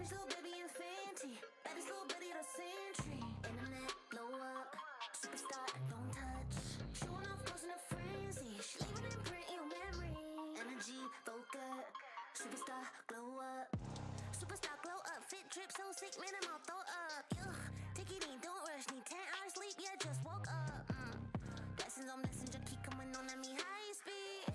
Savage little baby in Fenty. Baddest little bitty of the century. Internet, blow up. Superstar, don't touch. Showing off, close in a frenzy. She leaving an imprint in your memory. Energy, focus. Superstar, glow up. Superstar, glow up. Fit drip so sick, man, I'm all throw up. Take it in, don't rush. Need 10 hours sleep, yeah, just woke up. Blessings on messenger, keep coming on at me high speed.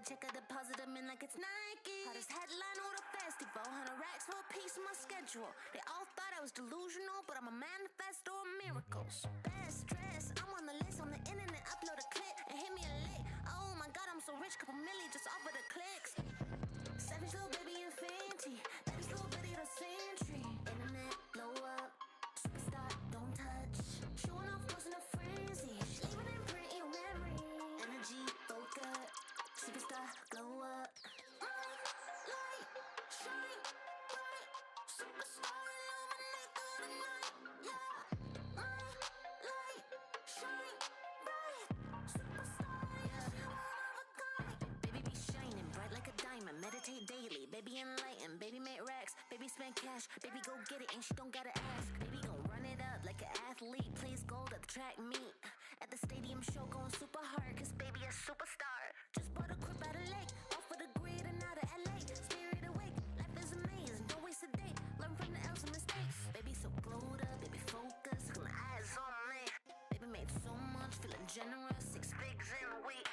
Check out the positive man like it's Nike. Hottest headline of the festival. 100 racks for a piece of my schedule. They all thought I was delusional, but I'm a manifesto of miracles. Best dress, I'm on the list on the internet. Upload a clip and hit me a lick. Oh my god, I'm so rich, couple milli just off of the clicks. Savage little baby in Fenty. Baddest little bitty of the century. Internet, blow up. Superstar, don't touch. Showing off, close in a frenzy. She leaving an imprint in your memory. Energy, focus. Superstar, glow up. Light, shine, bright. Superstar, illuminate through the night. Yeah. Light, shine, bright. Superstar, yeah. She one of a kind. Baby be shining bright like a diamond. Meditate daily. Baby enlightened. Baby make racks. Baby spend cash. Baby go get it and she don't gotta ask. Baby gon' run it up like an athlete. Plays gold at the track meet. At the stadium show going super hard. Cause baby a superstar. Just bought a crib out of lake. Off of the grid and out of LA. Spirit awake. Life is amazing. Don't waste a day. Learn from the L's and mistakes. Baby so glowed up. Baby focused. Got my eyes on me. Baby made so much. Feeling generous. 6 figs in a week.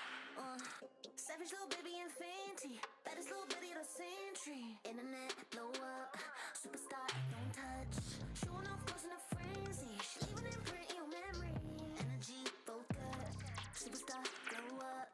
Savage little baby in Fenty. Baddest little bitty of the century. Internet, blow up. Superstar, don't touch. Showing off, close in a frenzy. She leaving an imprint in your memory. Energy, focus. Superstar, glow up.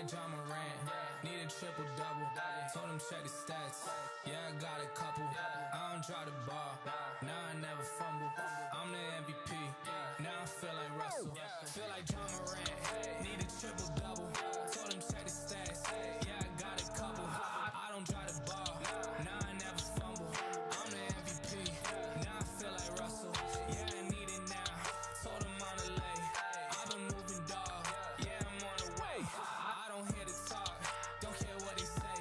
John Morant, need a triple-double. Told him check the stats, yeah, I got a couple. I don't drop the ball, now I never fumble. I'm the MVP, now I feel like Russell. Feel like John Morant, need a triple-double. Told him check the stats, yeah, I got a couple. I don't drop the ball, now I never fumble. I'm the MVP, now I feel like Russell. Yeah, I need it now, told him on the lay. I've been moving, dog, yeah, I'm on the way. I don't hear the talk, don't care what they say.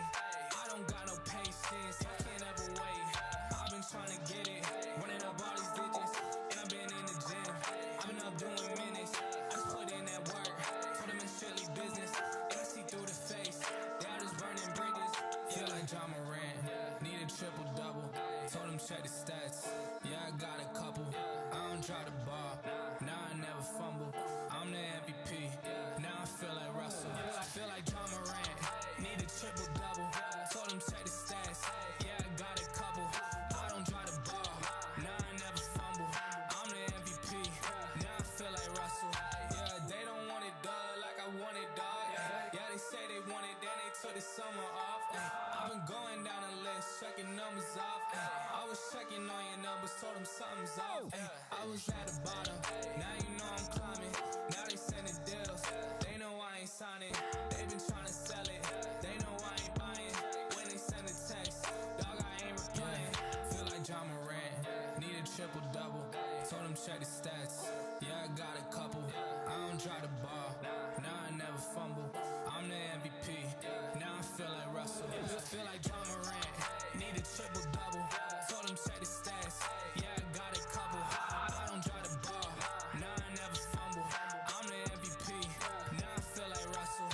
I don't got no patience, I can't ever wait. I've been trying to get it, running up all these digits, and I've been in the gym. I've been up doing minutes, I just put in that work. Told them it's strictly business, and I see through the face. They all just burning bridges. Feel like John Morant, need a triple-double. Told him check the stats, yeah, I got a couple. I don't drop the ball, now I never fumble. I'm the MVP, now I feel like Russell. I feel like John Morant, need a triple-double. Told him check the stats, yeah, I got a couple. I don't drop the ball, now I never fumble. I'm the MVP, now I feel like Russell. Yeah, they don't want it, dog, like I want it, dog. Yeah, they say they want it, then they took the summer off. I've been going down the list, checking numbers off. I was checking on your numbers, told them something's off. I was at the bottom, now you know I'm climbing. Now they sending deals, they know I ain't signing. They been trying to sell it, they know I ain't buying. When they send a text, dog, I ain't replying. Feel like John Morant, need a triple-double. Told him check the stats, yeah, I got a couple. I don't drop the ball, now I never fumble. I'm the MVP, now I feel like Russell. Feel like John Morant, need a triple-double. Told him check the stats, yeah, I got a couple. I don't drop the ball, now I never fumble. I'm the MVP, now I feel like Russell.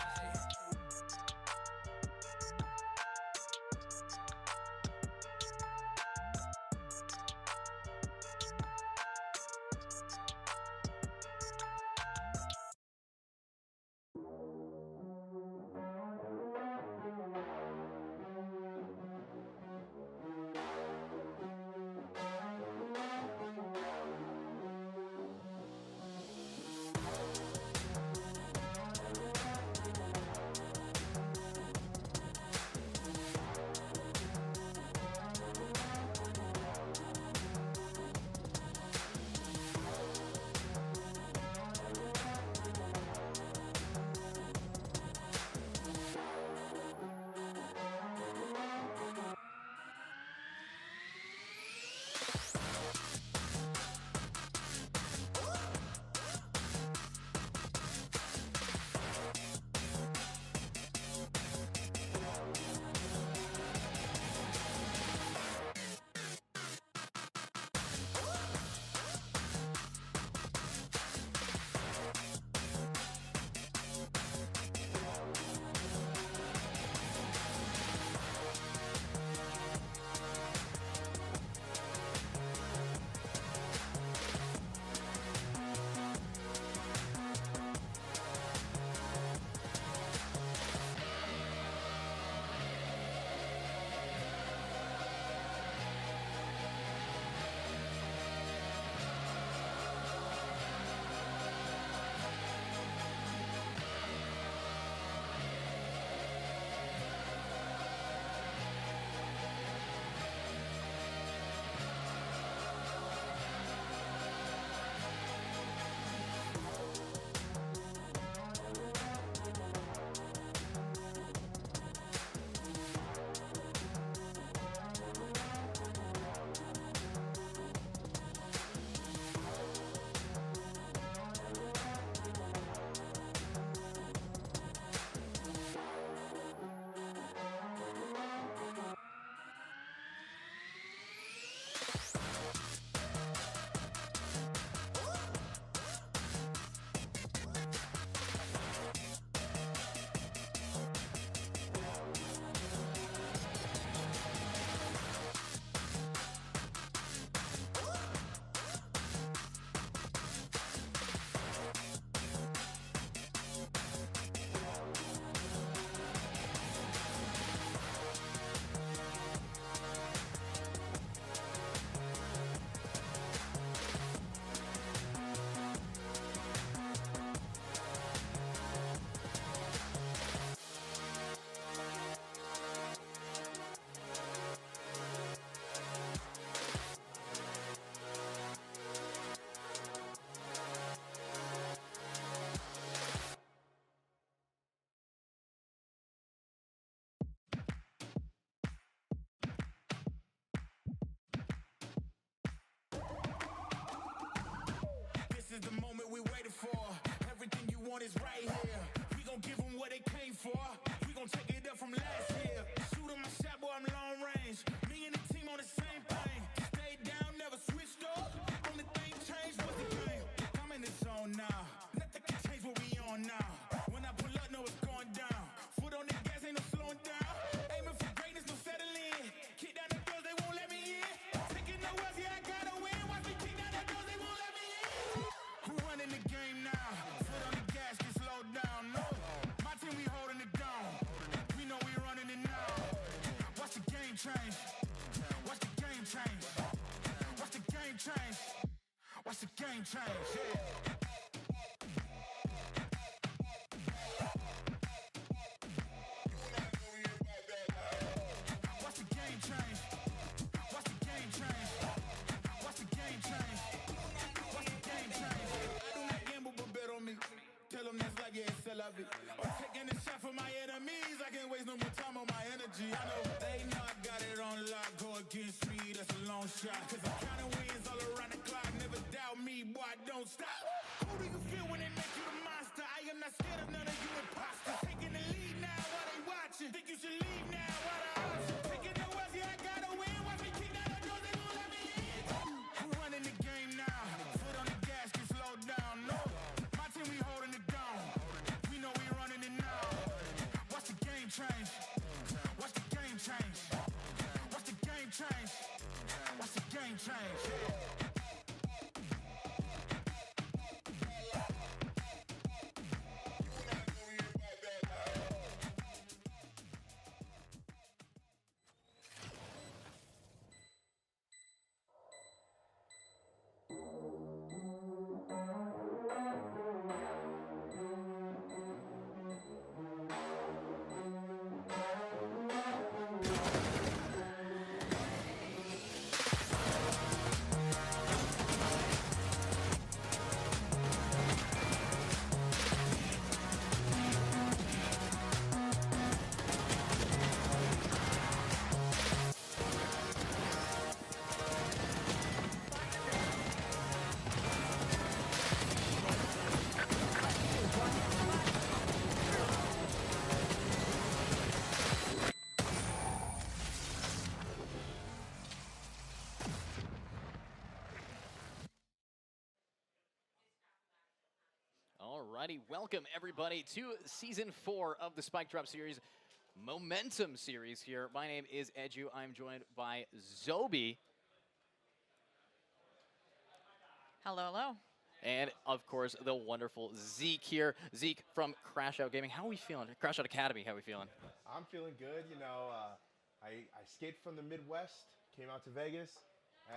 want is right here. We gon' give them what they came for. We gon' take it up from last year. Shoot 'em my shot, boy, I'm long range. Me and the team on the same thing. Stay down, never switched up. Only thing changed was the game. I'm in the zone now. Nothing can change what we on now. When I pull up, know it's going down. Foot on the gas, ain't no slowing down. Aiming for greatness, no settling. Kick down the doors, they won't let me in. Taking no L's, yeah, I gotta win. Watch me kick down the doors, they won't let me in. Who running the game now? Foot on the gas, get slowed down. No, my team, we holding it down. We know we running it now. Watch the game change. Watch the game change. Watch the game change. Watch the game change. Yeah. Watch the game change. Watch the game change. Watch the game change. Watch the game change. I do not gamble, but bet on me. Tell them that's like, yeah, it's still of it. I'm taking a shot for my enemies. I can't waste no more time on my energy. I know they know I got it on lock. Go against me, that's a long shot. Cause I'm counting wins all around the clock. Never doubt me, boy, don't stop. Who do you feel when they make you the monster? I am not scared of none of you imposters. Taking the lead now while they watching. Think you should leave now while the option. Taking no L's, yeah, I gotta win. Watch me kick down the doors, they won't let me in. Who running the game now? Foot on the gas, get slowed down. No, my team, we holding it down. We know we running it now. Watch the game change. Watch the game change. Watch the game change. Watch the game change. Alrighty, welcome everybody to Season 4 of the Spike Drop Series Momentum Series here. My name is Edu. I'm joined by Zobi. Hello, hello. And, of course, the wonderful Zeke here. Zeke from Crash Out Gaming. How are we feeling? Crash Out Academy, how are we feeling? I'm feeling good. You know, I escaped from the Midwest, came out to Vegas,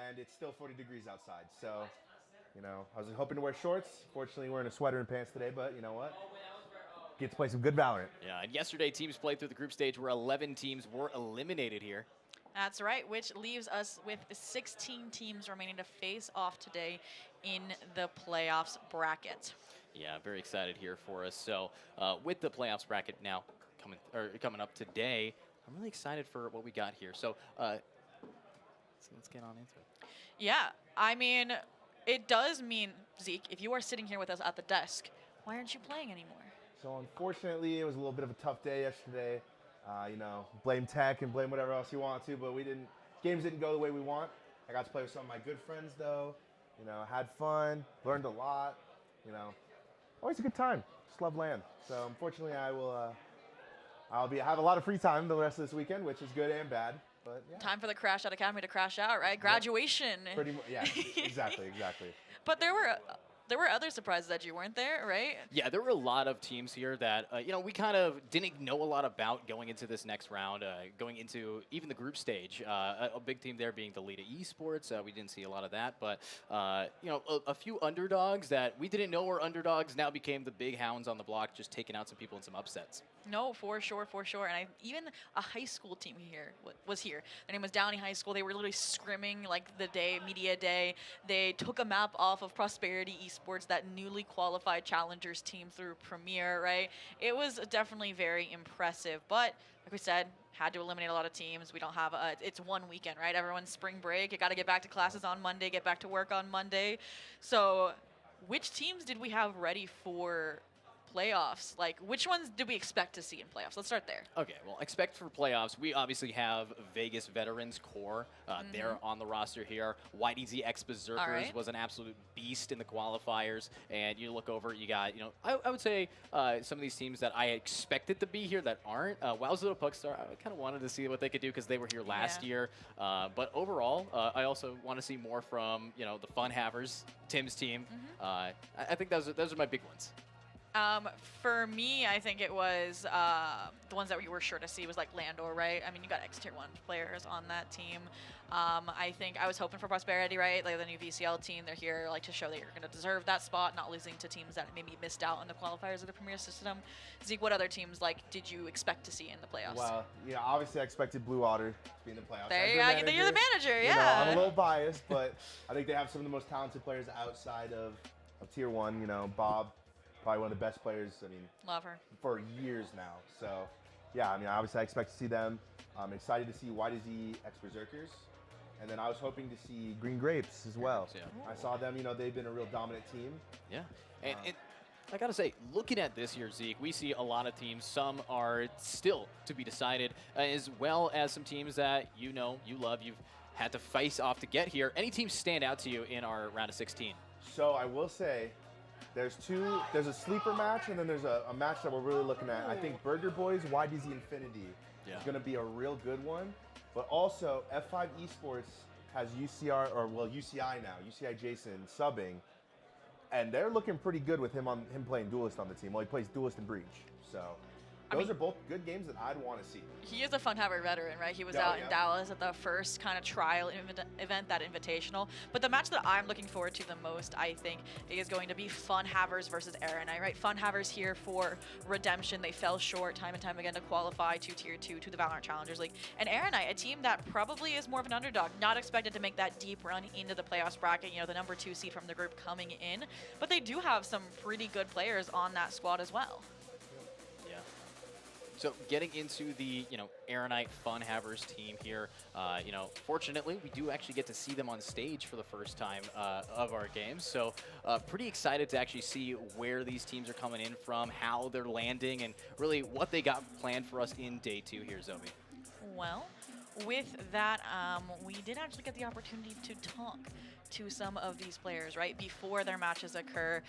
and it's still 40 degrees outside. So, you know, I was hoping to wear shorts. Fortunately, we're in a sweater and pants today, but you know what? Get to play some good Valorant. Yeah, and yesterday teams played through the group stage where 11 teams were eliminated here. That's right, which leaves us with 16 teams remaining to face off today in the playoffs bracket. Yeah, very excited here for us. So with the playoffs bracket now coming up today, I'm really excited for what we got here. So let's get on into it. Yeah, I mean, it does mean, Zeke, if you are sitting here with us at the desk, why aren't you playing anymore? So unfortunately, it was a little bit of a tough day yesterday. You know, blame tech and blame whatever else you want to, but games didn't go the way we want. I got to play with some of my good friends though. You know, had fun, learned a lot. You know, always a good time. Just love LAN. So unfortunately, I'll have a lot of free time the rest of this weekend, which is good and bad. But yeah. Time for the Crash Out Academy to crash out, right? Graduation. Yep. Pretty much, yeah, exactly. But there were other surprises that you weren't there, right? Yeah, there were a lot of teams here that, you know, we kind of didn't know a lot about going into this next round, going into even the group stage. A big team there being the lead at Esports. We didn't see a lot of that, but, you know, a few underdogs that we didn't know were underdogs now became the big hounds on the block, just taking out some people in some upsets. No, for sure. And even a high school team here was here. Their name was Downey High School. They were literally scrimming like the day, media day. They took a map off of Prosperity Esports, that newly qualified challengers team through Premier, right? It was definitely very impressive. But like we said, had to eliminate a lot of teams. We don't have it's one weekend, right? Everyone's spring break. You got to get back to classes on Monday, get back to work on Monday. So which teams did we have ready for playoffs, like which ones do we expect to see in playoffs? Let's start there. Okay, well, expect for playoffs, we obviously have Vegas Veterans Core. They're on the roster here. YDZ X Berserkers right. was an absolute beast in the qualifiers. And you look over, you got, I would say some of these teams that I expected to be here that aren't. Wow's Little Puckstar, I kind of wanted to see what they could do because they were here last year. But overall, I also want to see more from, the Fun Havers, Tim's team. I think those are my big ones. For me, I think it was the ones that we were sure to see was like Landor, right? I mean, you got X-Tier 1 players on that team. I think I was hoping for Prosperity, right? Like the new VCL team, they're here like to show that you're going to deserve that spot, not losing to teams that maybe missed out on the qualifiers of the Premier System. Zeke, what other teams did you expect to see in the playoffs? Well, obviously I expected Blue Water to be in the playoffs. There you go. You're the manager, yeah. I'm a little biased, but I think they have some of the most talented players outside of Tier 1. Bob, probably one of the best players, Love her. for years now. So, yeah, obviously I expect to see them. I'm excited to see YDZ X Berserkers. And then I was hoping to see Green Grapes as well. Yeah. I saw them, they've been a real dominant team. Yeah. And I got to say, looking at this year, Zeke, we see a lot of teams. Some are still to be decided, as well as some teams that you love, you've had to face off to get here. Any teams stand out to you in our round of 16? So I will say, there's a sleeper match, and then there's a match that we're really looking at. I think Burger Boys, YDZ Infinity is going to be a real good one. But also, F5 Esports has UCI now, UCI Jason subbing, and they're looking pretty good with him playing Duelist on the team. Well, he plays Duelist and Breach, so those are both good games that I'd want to see. He is a Fun Haver veteran, right? He was out in Dallas at the first kind of trial event, that invitational. But the match that I'm looking forward to the most, I think, is going to be Fun Havers versus Aranite, right? Fun Havers here for redemption. They fell short time and time again to qualify to Tier 2 to the Valorant Challengers League. And Aranite, a team that probably is more of an underdog, not expected to make that deep run into the playoffs bracket, the number 2 seed from the group coming in. But they do have some pretty good players on that squad as well. So getting into the, Aranite Fun Havers team here, fortunately, we do actually get to see them on stage for the first time of our games. So pretty excited to actually see where these teams are coming in from, how they're landing, and really what they got planned for us in day 2 here, Zoe. Well, with that, we did actually get the opportunity to talk to some of these players, right, before their matches occur.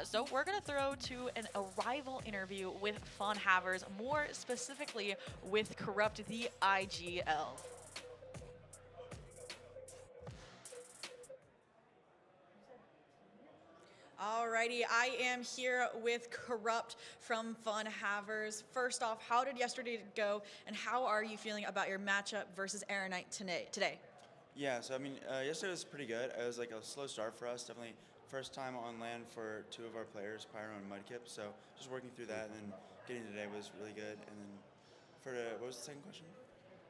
So we're going to throw to an arrival interview with Fun Havers, more specifically with Corrupt the IGL. Alrighty, I am here with Corrupt from Fun Havers. First off, how did yesterday go, and how are you feeling about your matchup versus Aranite today? Yeah, so yesterday was pretty good. It was like a slow start for us. Definitely first time on land for 2 of our players, Pyro and Mudkip. So just working through that, and then getting today was really good. And then what was the second question?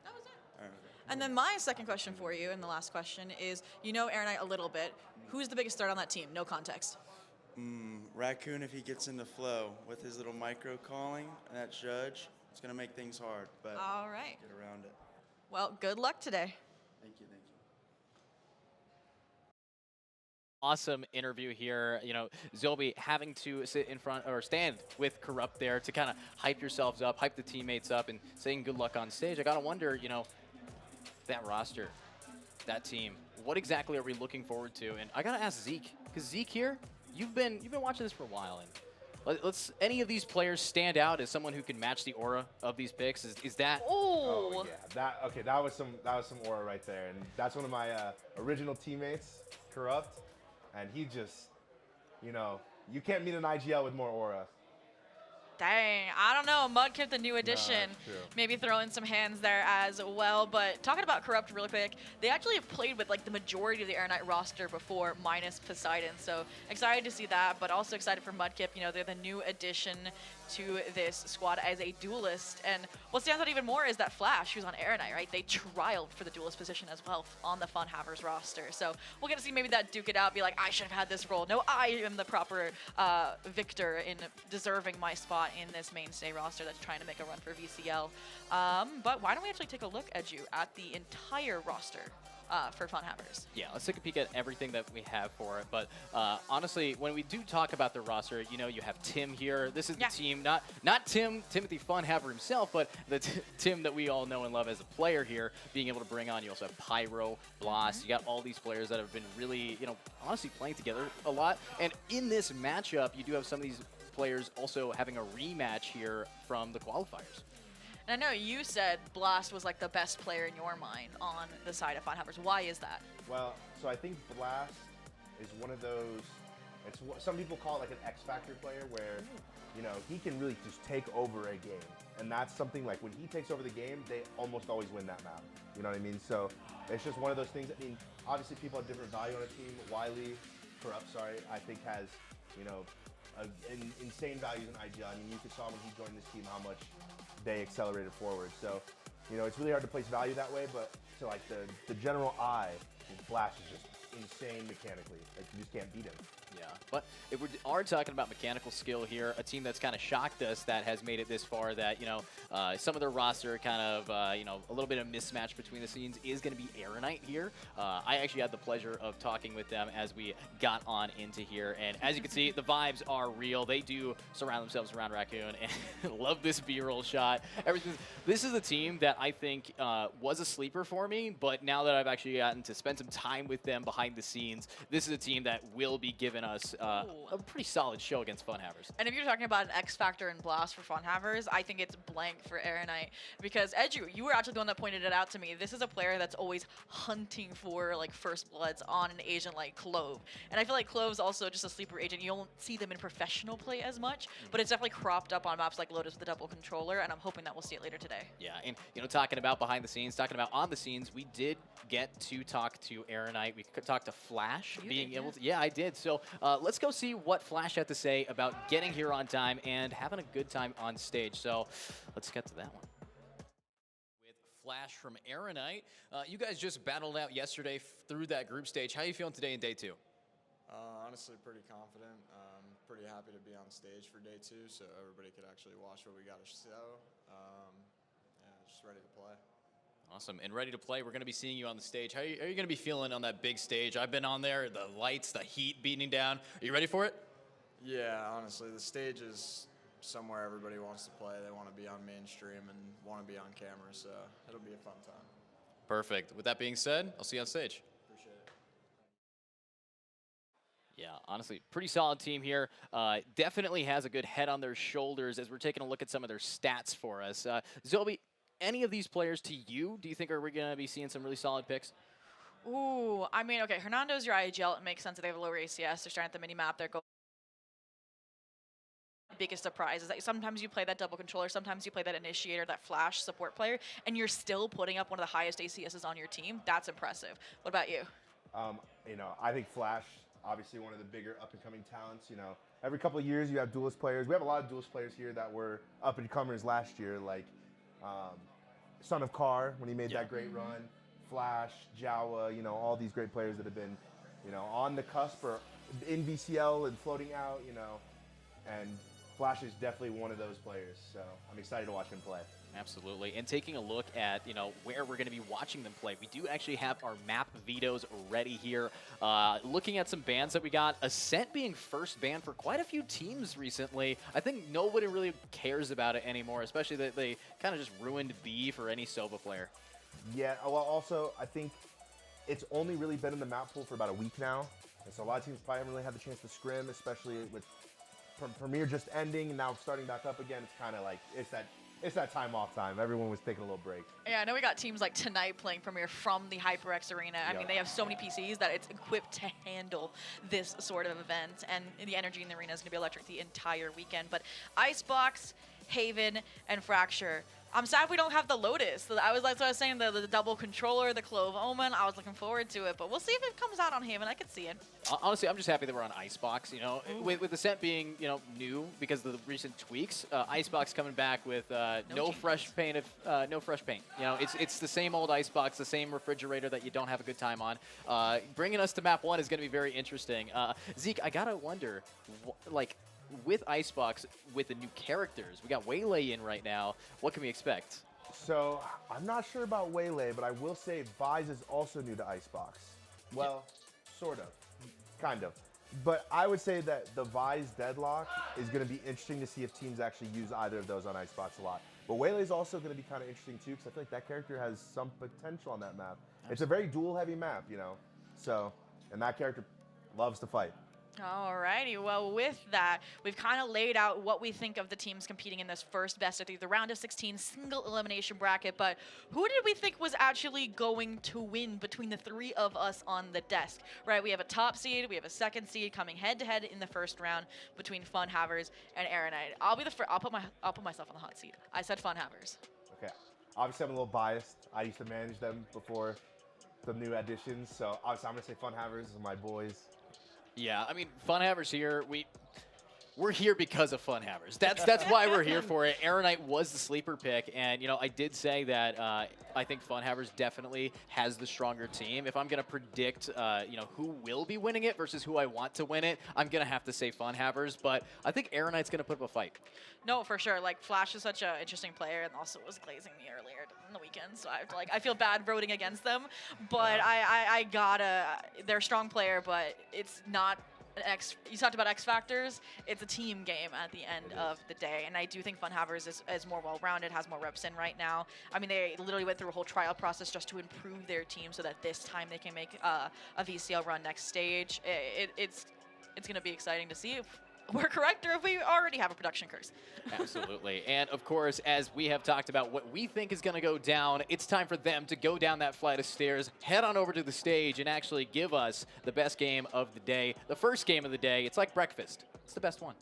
That was it. All right, okay. And then my second question for you, and the last question is, Aranite a little bit. Who's the biggest threat on that team? No context. Raccoon, if he gets into flow with his little micro calling, and that judge, it's going to make things hard. But all right. Get around it. Well, good luck today. Thank you. Awesome interview here. Zoe having to sit in front or stand with Corrupt there to kind of hype yourselves up, hype the teammates up, and saying good luck on stage. I got to wonder, that roster, that team, what exactly are we looking forward to? And I got to ask Zeke, because Zeke here, you've been watching this for a while, and let's any of these players stand out as someone who can match the aura of these picks? Is that? Oh yeah, that was some aura right there, and that's one of my original teammates, Corrupt, and he just, you can't meet an IGL with more aura. Dang, I don't know. Mudkip, the new addition, true. maybe throw in some hands there as well. But talking about Corrupt real quick, they actually have played with the majority of the Aranite roster before, minus Poseidon. So excited to see that, but also excited for Mudkip. They're the new addition to this squad as a duelist. And what stands out even more is that Flash, who's on Aranite, right? They trialed for the duelist position as well on the Fun Havers roster. So we'll get to see maybe that duke it out, be like, I should have had this role. No, I am the proper victor in deserving my spot in this mainstay roster that's trying to make a run for VCL. But why don't we actually take a look at the entire roster for Fun Havers. Yeah, let's take a peek at everything that we have for it. But honestly, when we do talk about the roster, you know, you have Tim here. This is the team, not Timothy Funhaver himself, but the Tim that we all know and love as a player here, being able to bring on. You also have Pyro, Blast. You got all these players that have been really, you know, honestly playing together a lot. And in this matchup, you do have some of these players also having a rematch here from the qualifiers. And I know you said Blast was like the best player in your mind on the side of Fun Havers. Why is that? Well, so I think Blast is one of those, some people call it like an X Factor player where, you know, he can really just take over a game. And that's something like when he takes over the game, they almost always win that map. You know what I mean? So it's just one of those things. I mean, obviously people have different value on a team. Corrupt, I think has, you know, insane values in IGL. I mean, you saw when he joined this team how much they accelerated forward. So, you know, it's really hard to place value that way, but to like the general eye, Blast is just insane mechanically. Like, you just can't beat him. Yeah, but if we are talking about mechanical skill here, a team that's kind of shocked us that has made it this far, that, you know, some of their roster kind of, you know, a little bit of mismatch between the scenes is going to be Aeronite here. I actually had the pleasure of talking with them as we got on into here, and as you can see, the vibes are real. They do surround themselves around Raccoon, and love this B-roll shot. Everything. This is a team that I think was a sleeper for me, but now that I've actually gotten to spend some time with them behind the scenes, this is a team that will be given us a pretty solid show against Funhavers. And if you're talking about an X Factor and Blast for Funhavers, I think it's blank for Aeronite, because Edu, you were actually the one that pointed it out to me. This is a player that's always hunting for like first bloods on an agent like Clove, and I feel like Clove's also just a sleeper agent. You don't see them in professional play as much, but it's definitely cropped up on maps like Lotus with the double controller, and I'm hoping that we'll see it later today. Yeah, and you know, talking about behind the scenes, talking about on the scenes, we did get to talk to Aeronite. We could talk to Flash, being able to. Yeah, I did. So let's go see what Flash had to say about getting here on time and having a good time on stage. So let's get to that one. With Flash from Aeronite, you guys just battled out yesterday through that group stage. How are you feeling today in day 2? Honestly, pretty confident. Pretty happy to be on stage for day 2, so everybody could actually watch what we got to show. Yeah, just ready to play. Awesome, and ready to play. We're going to be seeing you on the stage. How are you going to be feeling on that big stage? I've been on there, the lights, the heat beating down. Are you ready for it? Yeah, honestly, the stage is somewhere everybody wants to play. They want to be on mainstream and want to be on camera, so it'll be a fun time. Perfect. With that being said, I'll see you on stage. Appreciate it. Yeah, honestly, pretty solid team here. Definitely has a good head on their shoulders as we're taking a look at some of their stats for us. Zolby, any of these players to you, do you think are we going to be seeing some really solid picks? Ooh, I mean, okay, Hernando's your IGL. It makes sense that they have a lower ACS. They're starting at the mini-map. They're going. Biggest surprise is that sometimes you play that double controller, sometimes you play that initiator, that Flash support player, and you're still putting up one of the highest ACSs on your team. That's impressive. What about you? You know, I think Flash, obviously one of the bigger up-and-coming talents. You know, every couple of years you have duelist players. We have a lot of duelist players here that were up-and-comers last year, like Son of Car when he made that great run, Flash, Jawa, you know, all these great players that have been, you know, on the cusp or in VCL and floating out, you know, and Flash is definitely one of those players, so I'm excited to watch him play. Absolutely, and taking a look at, you know, where we're going to be watching them play, we do actually have our map vetoes ready here. Looking at some bans that we got, Ascent being first ban for quite a few teams recently. I think nobody really cares about it anymore, especially that they kind of just ruined B for any Sova player. Yeah, well, also, I think it's only really been in the map pool for about a week now, and so a lot of teams probably haven't really had the chance to scrim, especially with Premier just ending and now starting back up again. It's kind of like, it's that time off time. Everyone was taking a little break. Yeah, I know we got teams like Tonight playing Premier from the HyperX arena. I mean, they have so many PCs that it's equipped to handle this sort of event, and the energy in the arena is going to be electric the entire weekend. But Icebox, Haven, and Fracture. I'm sad we don't have the Lotus. So I was saying, the double controller, the Clove Omen. I was looking forward to it, but we'll see if it comes out on Haven. I could see it. Honestly, I'm just happy that we're on Icebox. You know, with Ascent being, you know, new because of the recent tweaks, Icebox coming back with no fresh paint. No fresh paint. You know, it's the same old Icebox, the same refrigerator that you don't have a good time on. Bringing us to map 1 is going to be very interesting. Zeke, I gotta wonder, like, with Icebox, with the new characters, we got Waylay in right now. What can we expect? So I'm not sure about Waylay, but I will say Vise is also new to Icebox. Well, sort of, kind of. But I would say that the Vise Deadlock is going to be interesting to see if teams actually use either of those on Icebox a lot. But Waylay is also going to be kind of interesting too, because I feel like that character has some potential on that map. It's a very duel-heavy map, you know. So, and that character loves to fight. Alrighty, well with that, we've kind of laid out what we think of the teams competing in this first best of 3, the round of 16 single elimination bracket, but who did we think was actually going to win between the 3 of us on the desk, right? We have a top seed, we have a second seed coming head to head in the first round between Fun Havers and Aeronite. I'll be the first, I'll put myself on the hot seat. I said Fun Havers. Okay, obviously I'm a little biased. I used to manage them before the new additions, so obviously I'm going to say Fun Havers is my boys. Yeah, I mean, Fun Havers here, we're here because of Fun Havers. That's why we're here for it. Aeronite was the sleeper pick, and you know, I did say that I think Fun Havers definitely has the stronger team. If I'm gonna predict, you know, who will be winning it versus who I want to win it, I'm gonna have to say Fun Havers. But I think Aeronite's gonna put up a fight. No, for sure. Like Flash is such an interesting player, and also was glazing me earlier in the weekend, so I have to, like, I feel bad voting against them. But I gotta. They're a strong player, but it's not. You talked about X factors. It's a team game at the end of the day, and I do think Fun Havers is more well-rounded, has more reps in right now. I mean, they literally went through a whole trial process just to improve their team so that this time they can make a VCL run next stage. It's going to be exciting to see if we're correct or if we already have a production curse. Absolutely. And of course, as we have talked about what we think is going to go down, it's time for them to go down that flight of stairs, head on over to the stage, and actually give us the best game of the day. The first game of the day. It's like breakfast. It's the best one.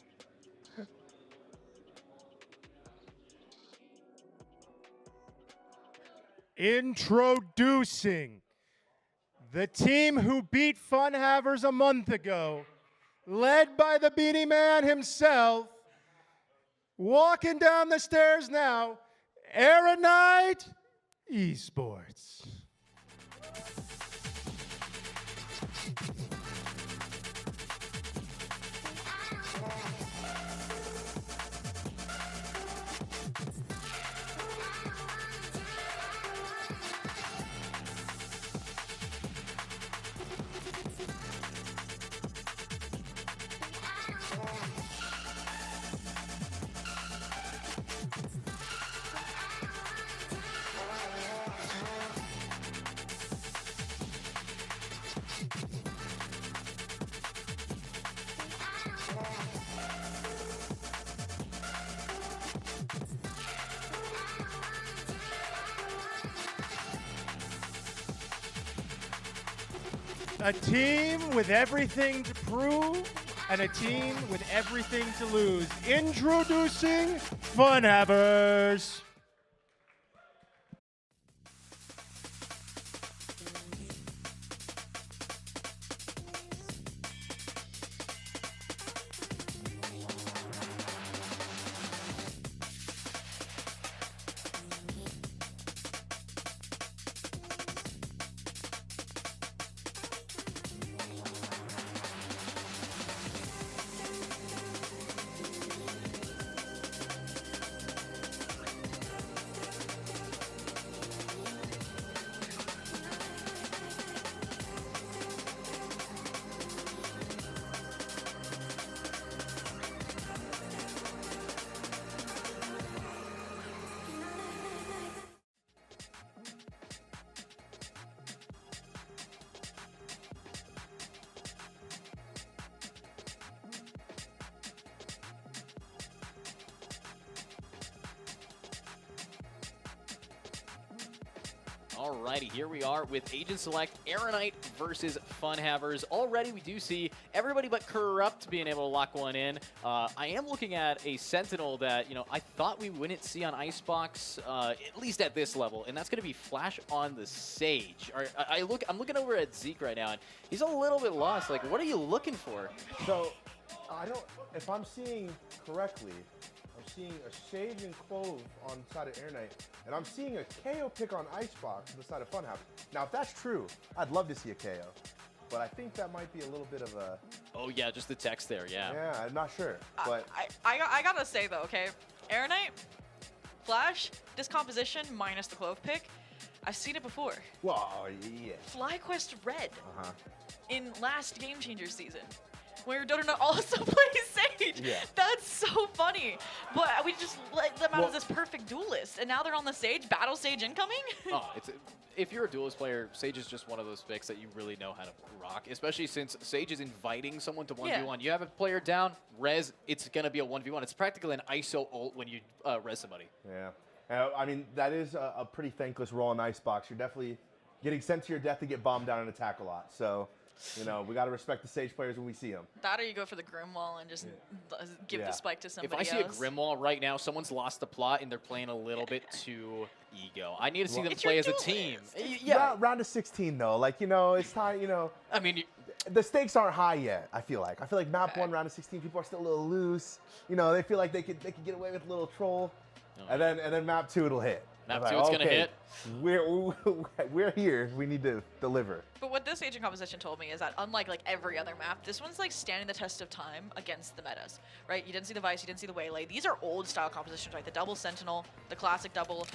Introducing the team who beat Fun Havers a month ago, led by the Beanie Man himself, walking down the stairs now, Aeronite Esports. A team with everything to prove and a team with everything to lose. Introducing Fun Havers. Alrighty, here we are with Agent Select, Aeronite versus Fun Havers. Already we do see everybody but Corrupt being able to lock one in. I am looking at a Sentinel that, you know, I thought we wouldn't see on Icebox, at least at this level, and that's going to be Flash on the Sage. I'm looking over at Zeke right now, and he's a little bit lost. Like, what are you looking for? So, if I'm seeing correctly, I'm seeing a Sage and Clove on the side of Aeronite, and I'm seeing a KO pick on Icebox on the side of Fun Havers. Now, if that's true, I'd love to see a KO, but I think that might be a little bit of a... Oh, yeah, just the text there, yeah. Yeah, I'm not sure, but... I gotta say, though, okay, Aeronite, Flash, this composition minus the Clove pick, I've seen it before. Well, yeah. FlyQuest Red Uh-huh. in last Game Changer season, where Dodona also plays Sage. Yeah. That's so funny. But we just let them out as this perfect duelist, and now they're on the Sage, Battle Sage incoming? Oh, if you're a duelist player, Sage is just one of those picks that you really know how to rock, especially since Sage is inviting someone to 1v1. Yeah. You have a player down, res, it's going to be a 1v1. It's practically an ISO ult when you res somebody. Yeah. I mean, that is a pretty thankless role in Icebox. You're definitely getting sent to your death to get bombed down and attack a lot. So, you know, we got to respect the Sage players when we see them. That or you go for the Grimwall and just give Yeah. the spike to somebody If I see else. a Grimwall right now, someone's lost the plot and they're playing a little bit too ego. I need to see them It's play your as a team. duelist. Yeah. Round of 16, though. Like, you know, it's time, you know. I mean, The stakes aren't high yet, I feel like. I feel like map 1, round of 16, people are still a little loose. You know, they feel like they could get away with a little troll. And then map 2, it'll hit. Map I'm 2, like, it's going to hit. We're here. We need to deliver. But what this agent composition told me is that unlike like every other map, this one's like standing the test of time against the metas, right? You didn't see the Vice, you didn't see the Waylay. These are old style compositions, right? The double Sentinel, the classic double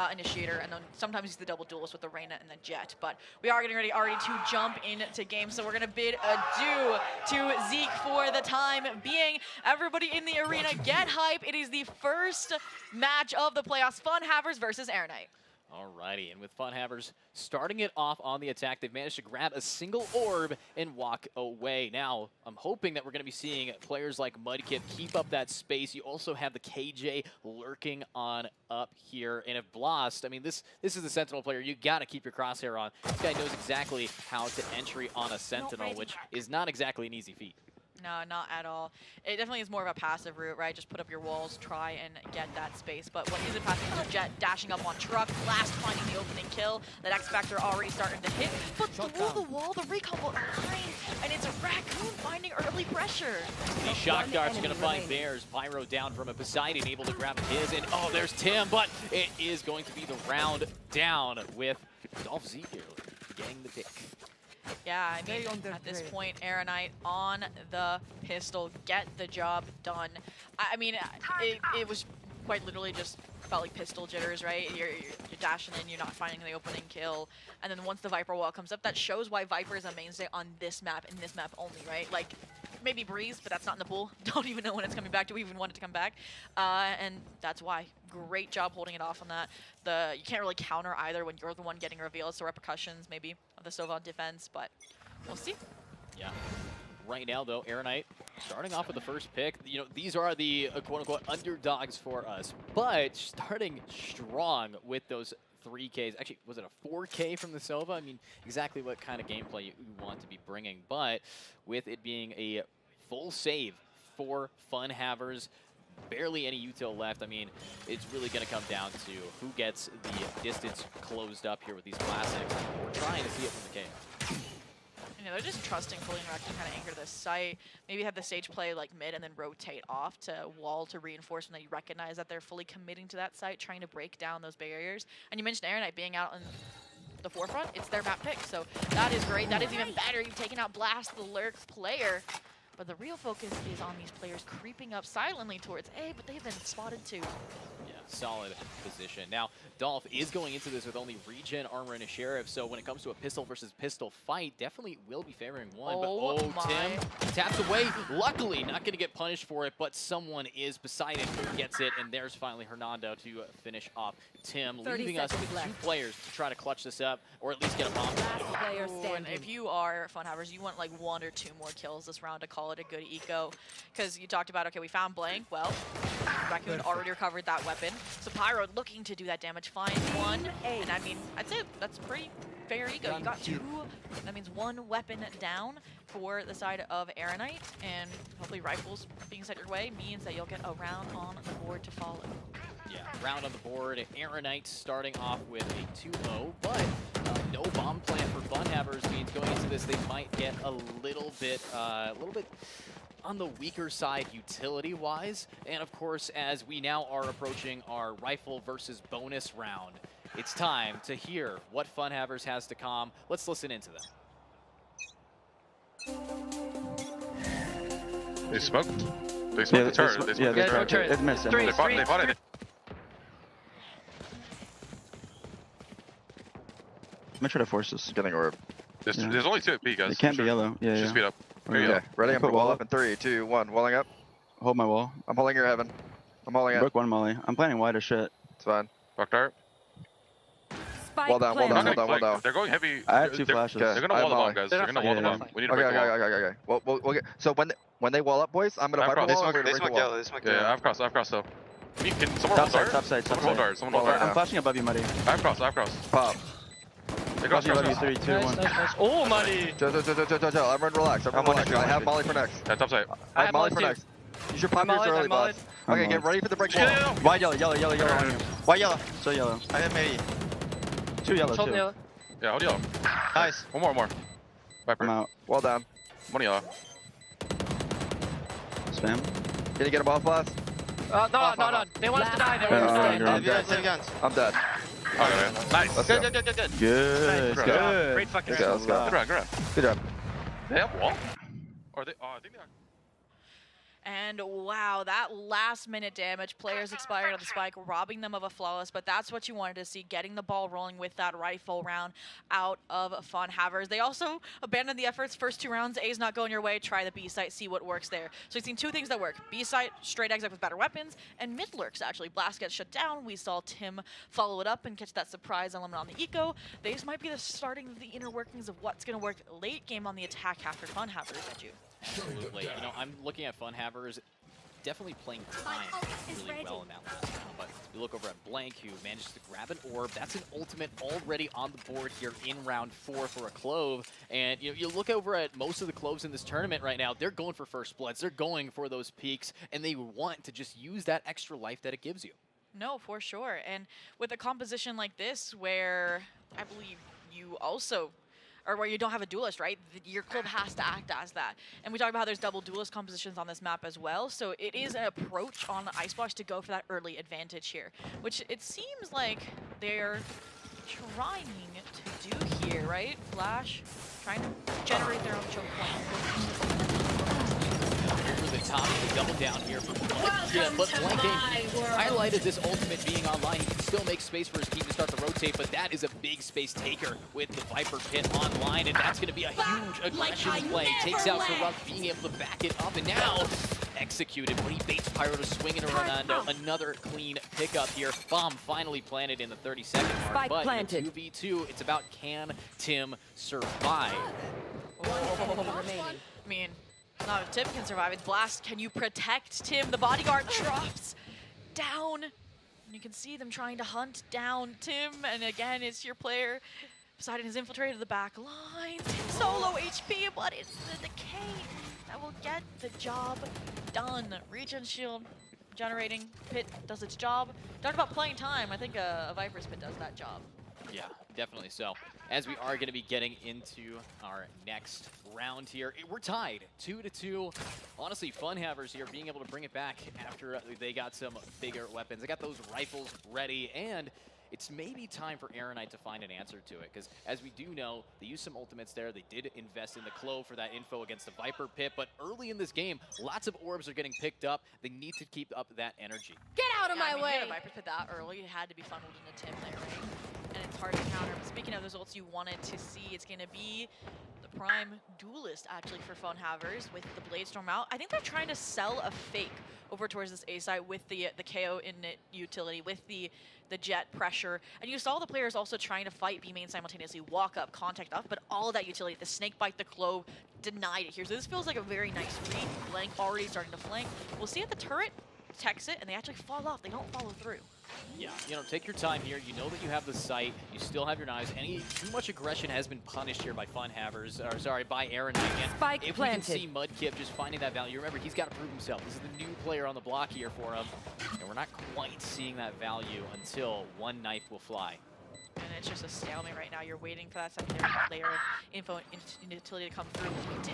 Initiator, and then sometimes use the double Duelist with the Reyna and the Jet. But we are getting ready already to jump into game, so we're gonna bid adieu to Zeke for the time being. Everybody in the arena, get hype. It is the first match of the playoffs, Fun Havers versus Air Knight. Alrighty, and with Fun Havers starting it off on the attack, they've managed to grab a single orb and walk away. Now, I'm hoping that we're going to be seeing players like Mudkip keep up that space. You also have the KJ lurking on up here. And if Blast, I mean, this is the Sentinel player. You got to keep your crosshair on. This guy knows exactly how to entry on a Sentinel, which is not exactly an easy feat. No, not at all. It definitely is more of a passive route, right? Just put up your walls, try and get that space. But what isn't passive is Jet dashing up on Truck, Blast finding the opening kill. That X Factor already starting to hit. But through the wall, the recall will behind, and it's a Raccoon finding early pressure. The shock dart's going to find Bears. Pyro down from a Poseidon, able to grab his. And oh, there's Tim, but it is going to be the round down with Dolph Ziegler getting the pick. Yeah, I mean, at this point, Aeronite on the pistol, get the job done. I mean, it was quite literally just felt like pistol jitters, right? You're dashing in, you're not finding the opening kill. And then once the Viper wall comes up, that shows why Viper is a mainstay on this map, and this map only, right? Like, maybe Breeze, but that's not in the pool. Don't even know when it's coming back. Do we even want it to come back? And that's why. Great job holding it off on that. You can't really counter either when you're the one getting revealed, so repercussions maybe of the Sova defense, but we'll see. Yeah. Right now, though, Aeronite starting off with the first pick. You know, these are the quote-unquote underdogs for us, but starting strong with those 3Ks. Actually, was it a 4K from the Sova? I mean, exactly what kind of gameplay you want to be bringing, but with it being a full save for Fun Havers, barely any util left. I mean, it's really going to come down to who gets the distance closed up here with these classics. We're trying to see it from the K. You know, they're just trusting Fully Interact to kind of anchor this site. Maybe have the stage play like mid and then rotate off to wall to reinforce when they recognize that they're fully committing to that site, trying to break down those barriers. And you mentioned Aeronite being out in the forefront. It's their map pick, so that is great. That is even better. You've taken out Blast, the Lurk player. But the real focus is on these players creeping up silently towards A, but they've been spotted too. Yeah, solid position. Now, Dolph is going into this with only regen, armor, and a sheriff, so when it comes to a pistol versus pistol fight, definitely will be favoring one. Oh but Tim taps away. Luckily, not going to get punished for it, but someone is Poseidon who gets it, and there's finally Hernando to finish off Tim, leaving us with 2 players to try to clutch this up, or at least get a bomb. And if you are Fun Havers, you want like 1 or 2 more kills this round to call it a good eco, because you talked about, okay, we found Blank. Well, Raccoon already recovered that weapon, so Pyro looking to do that damage, find 1, and I mean, I'd say that's pretty fair eco. You got 2, that means 1 weapon down for the side of Aeronite, and hopefully rifles being set your way means that you'll get a round on the board to follow. Yeah, round on the board. Aeronite starting off with a 2-0, but no bomb plan for Fun Havers means going into this they might get a little bit on the weaker side utility-wise. And of course, as we now are approaching our rifle versus bonus round, it's time to hear what Fun Havers has to come. Let's listen into them. They smoked. They smoked the turret. They smoked the turret. It missed. They bought it. gonna try to force this. Getting orb. There's only 2 at B, guys. It can't be yellow. Yeah, Just yeah. speed up. Okay, ready? I'm Put gonna wall wall up in 3, 2, 1. Walling up. Hold my wall. I'm holding your heaven. I'm holding it. Broke one molly. I'm planning wide as shit. It's fine. Rock dart. Wall down, wall down, wall down, wall down. They're going heavy. I had 2 flashes. They're gonna wall the bomb, guys. They're gonna wall the bomb. We need to break the wall. Okay. We'll get. So when they wall up, boys, I'm gonna viper wall. They smoke yellow. They smoke yellow. Yeah, I've crossed though. Can someone hold dart? Top side. Someone hold dart. Someone hold dart. I'm flashing above you, Muddy. I've crossed. Pop. They crossed. Flashing above you, 3, 2, 1. Oh, Muddy. Chill. Everyone relax. I have molly for next. Yeah, top side. I have molly for next. You should pop yours early, boss. Okay, get ready for the break wall. Wide yellow on you. Why yellow? So yellow. I have maybe. 2 yellow, 2. Yeah, hold yellow. Nice. One more. Viper. I'm out. Wall down. One yellow. Spam. Can you get a ball flash? No. They want us to die. They want us to die. I'm dead. Save guns. I'm dead. Okay, nice. Let's Good. Good. Great fucking Let's go. Let's go. Good round. Good job. They have wall? Or they? Oh, I think they are. And wow, that last minute damage, players expired on the spike, robbing them of a flawless, but that's what you wanted to see, getting the ball rolling with that rifle round out of Fun Havers. They also abandoned the efforts, first 2 rounds, A's not going your way, try the B site, see what works there. So we've seen 2 things that work, B site, straight exec with better weapons, and mid lurks actually. Blast gets shut down, we saw Tim follow it up and catch that surprise element on the eco. These might be the starting of the inner workings of what's going to work late game on the attack after Fun Havers at you. Absolutely. I'm looking at Fun Havers definitely playing time really well in that last round. But you look over at Blank, who manages to grab an orb. That's an ultimate already on the board here in round 4 for a Clove. And you look over at most of the Cloves in this tournament right now, they're going for first bloods. They're going for those peaks, and they want to just use that extra life that it gives you. No, for sure. And with a composition like this, where I believe you also, or where you don't have a duelist, right? Your club has to act as that. And we talked about how there's double duelist compositions on this map as well. So it is an approach on the Ice Splash to go for that early advantage here, which it seems like they're trying to do here, right? Flash, trying to generate their own choke point. Over the top, the double down here for Blank. Yeah, but Blank highlighted this ultimate being online. He can still make space for his team to start to rotate, but that is a big space taker with the Viper Pit online, and that's going to be a huge aggression play. Takes out Corrupt, being able to back it up, and now executed when he baits Pyro to swing into Ronaldo. Another clean pickup here. Bomb finally planted in the 30-second mark, but in 2v2, it's about can Tim survive? I mean, not if Tim can survive, it's Blast. Can you protect Tim? The bodyguard drops down. And you can see them trying to hunt down Tim. And again, it's your player. Poseidon has infiltrated the back line. Tim solo HP, but it's the decay that will get the job done. Regen shield generating. Pit does its job. Talking about playing time, I think a Viper's Pit does that job. Yeah, definitely so. As we are going to be getting into our next round here, we're tied 2-2. Honestly, Fun Havers here being able to bring it back after they got some bigger weapons. They got those rifles ready, and it's maybe time for Aeronite to find an answer to it, because as we do know, they used some ultimates there. They did invest in the Clove for that info against the Viper Pit, but early in this game, lots of orbs are getting picked up. They need to keep up that energy. Get out of my way! A Viper Pit that early, it had to be funneled into Tim there, right? And it's hard to counter. But speaking of those ults you wanted to see, it's going to be the prime duelist actually for Fun Havers with the Bladestorm out. I think they're trying to sell a fake over towards this A site with the KO init utility, with the jet pressure. And you saw the players also trying to fight B main simultaneously, walk up, contact up, but all of that utility, the snake bite, the Clove, denied it here. So this feels like a very nice read. Blank already starting to flank. We'll see if the turret detects it and they actually fall off. They don't follow through. Yeah, take your time here. You know that you have the site. You still have your knives. Too much aggression has been punished here by Fun Havers, or sorry, by Aeronite. And if we can see Mudkip just finding that value, remember, he's got to prove himself. This is the new player on the block here for him. And we're not quite seeing that value until one knife will fly. And it's just a stalemate right now. You're waiting for that secondary layer of info and utility to come through. We did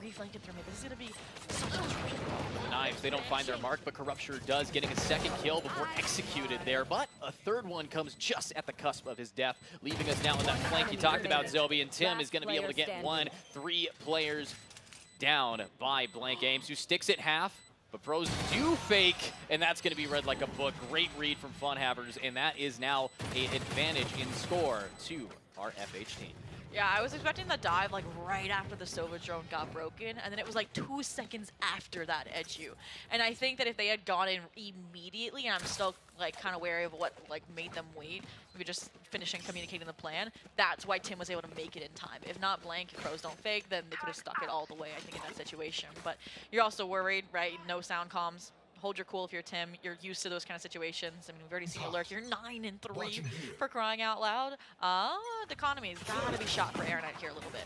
reflank it through me. This is going to be such a disruption. The knives, they don't find their mark, but Corruption does, getting a second kill before executed there. But a third one comes just at the cusp of his death, leaving us now in that flank you talked about, Zobi. And Tim is going to be able to get 3 players down by Blank Aims, who sticks at half. But pros do fake, and that's going to be read like a book. Great read from Fun Havers, and that is now an advantage in score to our FH team. Yeah, I was expecting the dive like right after the Sova drone got broken, and then it was like 2 seconds after that edu. And I think that if they had gone in immediately, and I'm still like kind of wary of what like made them wait, maybe just finishing communicating the plan, that's why Tim was able to make it in time. If not blank, if pros don't fake, then they could have stuck it all the way, I think, in that situation. But you're also worried, right? No sound comms. Hold your cool if you're Tim. You're used to those kind of situations. I mean, we've already seen you lurk. You're 9-3 for crying out loud. The economy's got to be shot for Air Knight here a little bit.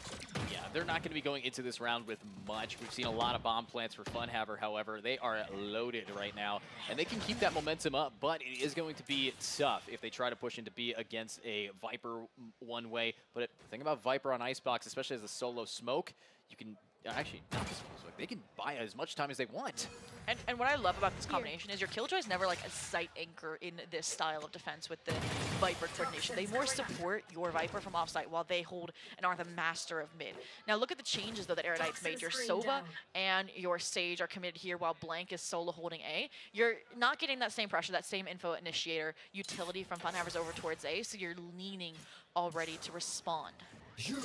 Yeah, they're not going to be going into this round with much. We've seen a lot of bomb plants for Funhaver, however. They are loaded right now, and they can keep that momentum up, but it is going to be tough if they try to push into B against a Viper one way. But the thing about Viper on Icebox, especially as a solo smoke, you can actually not the solo smoke. They can buy as much time as they want. And what I love about this combination is your Killjoy is never like a sight anchor in this style of defense with the Viper coordination. They more support your Viper from offsite while they hold and are the master of mid. Now look at the changes though that Air Knight's made. Your Sova and your Sage are committed here while Blank is solo holding A. You're not getting that same pressure, that same info initiator utility from Funhavers over towards A, so you're leaning already to respond. Tim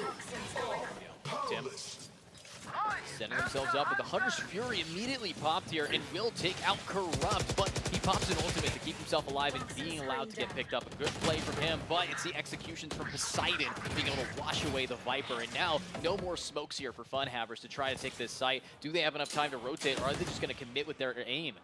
setting themselves up with the Hunter's Fury immediately popped here and will take out Corrupt, but he pops an ultimate to keep himself alive and being allowed to get picked up. A good play from him, but it's the executions from Poseidon being able to wash away the Viper, and now no more smokes here for Funhavers to try to take this site. Do they have enough time to rotate, or are they just going to commit with their aim?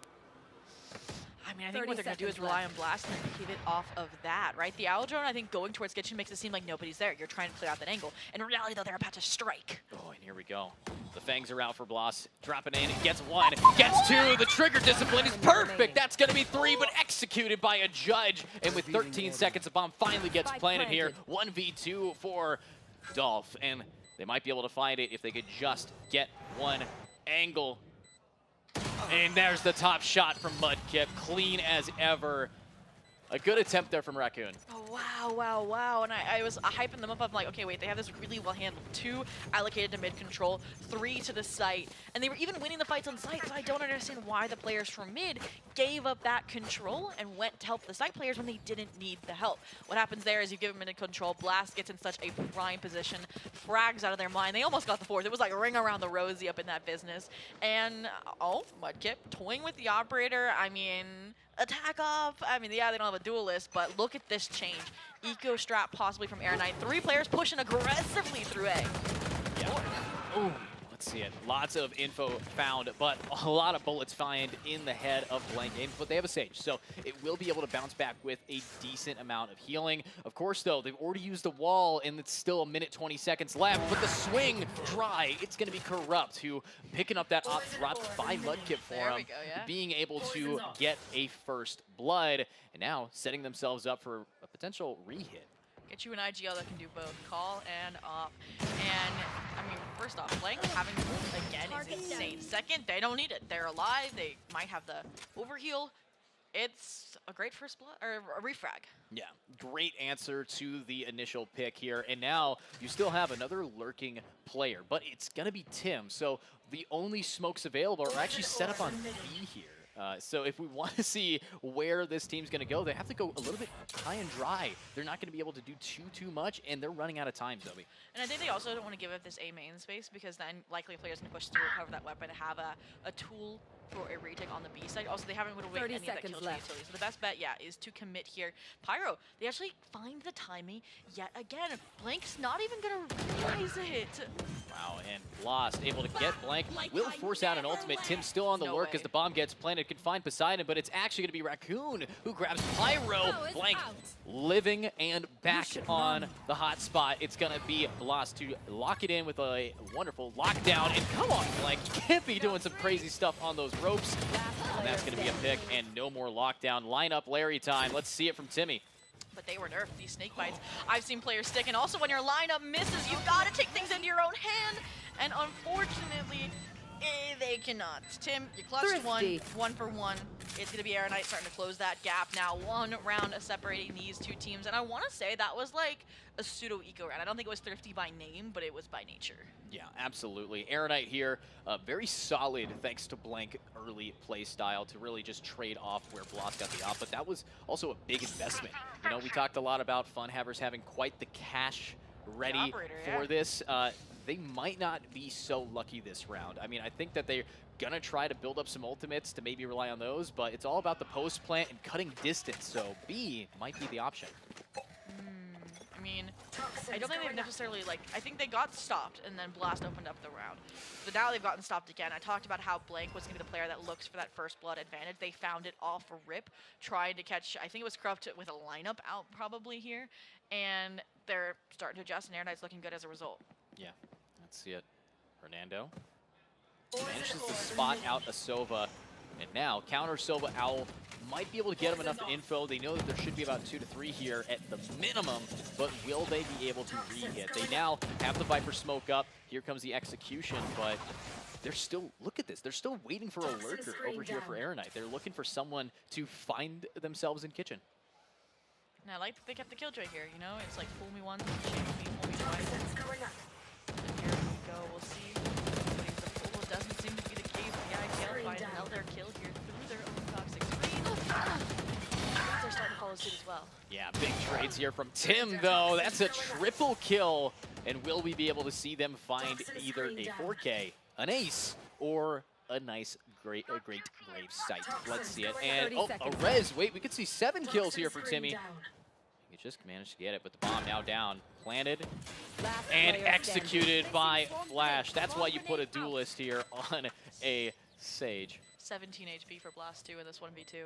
I mean, I think what they're going to do is rely on Blast and keep it off of that, right? The Owl Drone, I think, going towards Kitchen makes it seem like nobody's there. You're trying to clear out that angle. In reality, though, they're about to strike. Oh, and here we go. The Fangs are out for Blast. Dropping in, gets one, gets two. The trigger discipline is perfect. That's going to be 3, but executed by a judge. And with 13 seconds, the bomb finally gets planted here. 1v2 for Dolph. And they might be able to find it if they could just get one angle. And there's the top shot from Mudkip, clean as ever. A good attempt there from Raccoon. Oh, wow, wow, wow. And I was hyping them up. I'm like, okay, wait, they have this really well handled. 2 allocated to mid control, 3 to the site. And they were even winning the fights on site, so I don't understand why the players from mid gave up that control and went to help the site players when they didn't need the help. What happens there is you give them mid control, Blast gets in such a prime position, frags out of their mind. They almost got the 4th. It was like a ring around the rosy up in that business. And, oh, Mudkip toying with the operator. I mean, attack off. I mean, yeah, they don't have a duelist, but look at this change. Eco strat possibly from Air Knight. 3 players pushing aggressively through A. Yeah. Ooh, let's see it. Lots of info found, but a lot of bullets find in the head of Blank Games, but they have a Sage, so it will be able to bounce back with a decent amount of healing. Of course, though, they've already used the wall, and it's still 1 minute 20 seconds left, but the swing dry. It's going to be Corrupt, who picking up that op dropped by Mudkip for him, go, yeah. being able to get a first blood, and now setting themselves up for a potential re-hit. Get you an IGL that can do both call and off. And, I mean, first off, Blank having ult again is insane. Second, they don't need it. They're alive. They might have the overheal. It's a great first blood, or a refrag. Yeah, great answer to the initial pick here. And now you still have another lurking player, but it's going to be Tim. So the only smokes available are actually set up on B here. So if we want to see where this team's going to go, they have to go a little bit high and dry. They're not going to be able to do too much, and they're running out of time, Zoe. And I think they also don't want to give up this A main space, because then likely players can push through, recover that weapon, and have a tool for a retake on the B side. Also, they haven't really waited any of that kill chain utility. So the best bet, yeah, is to commit here. Pyro, they actually find the timing yet again. Blank's not even going to realize it. Wow, and Lost able to get Blank. Will force out an ultimate. Tim's still on the lurk as the bomb gets planted. Can find Poseidon, but it's actually going to be Raccoon who grabs Pyro. Blank living and back on the hot spot. It's going to be Lost to lock it in with a wonderful lockdown. And come on, Blank, you can't be doing some crazy stuff on those ropes. And that's going to be a pick and no more lockdown. Line up Larry time. Let's see it from Timmy. But they were nerfed, these snake bites. I've seen players stick, and also when your lineup misses, you gotta take things into your own hand. And unfortunately, They cannot. Tim, you clutched one for one. It's going to be Aeronite starting to close that gap now. 1 round of separating these two teams. And I want to say that was like a pseudo-eco round. I don't think it was thrifty by name, but it was by nature. Yeah, absolutely. Aeronite here, very solid thanks to Blank early play style to really just trade off where Blast got the op. But that was also a big investment. You know, we talked a lot about Funhavers having quite the cash ready for this. They might not be so lucky this round. I mean, I think that they're gonna try to build up some ultimates to maybe rely on those, but it's all about the post plant and cutting distance, so B might be the option. I mean, I don't think they've necessarily, like, I think they got stopped and then Blast opened up the round. But now they've gotten stopped again. I talked about how Blank was going to be the player that looks for that first blood advantage. They found it off a rip, trying to catch, I think it was Corrupt with a lineup out probably here, and they're starting to adjust, and Aeronite's looking good as a result. Yeah, let's see it. Hernando manages to spot out a Sova, and now counter Sova Owl might be able to get him enough info. They know that there should be about 2 to 3 here at the minimum, but will they be able to re-hit? They now have the Viper smoke up. Here comes the execution, but they're still, look at this, they're still waiting for a lurker over here for Aeronite. They're looking for someone to find themselves in kitchen. And I like that they kept the killjoy here, you know? It's like fool me once, shame me, fool me twice. And here we go, we'll see. But he's a fool, doesn't seem to be the case. The IPL find another kill here through their own toxic screen. They're starting to follow suit as well. Yeah, big trades here from Tim, though. That's a triple kill. And will we be able to see them find either a 4K, an ace, or a nice, great grave site? Let's see it. And, oh, a res. Wait, we could see 7 kills here for Timmy. He just managed to get it, but the bomb now down. Planted and executed by Flash. That's why you put a duelist here on a Sage. 17 HP for Blast 2 in this 1v2.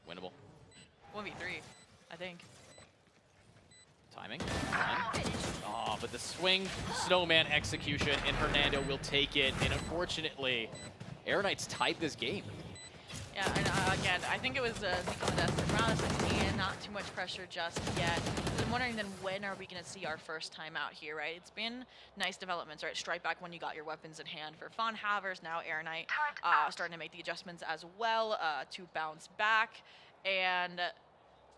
Winnable. 1v3, I think. Timing. Oh, but the swing snowman execution, and Hernando will take it. And unfortunately, Aeronite's tied this game. Yeah, and again, I think it was Nico Modesta around 16, not too much pressure just yet. I'm wondering then when are we going to see our first time out here, right? It's been nice developments, right? Strike back when you got your weapons in hand for Funhavers, now Aeronite starting to make the adjustments as well to bounce back. And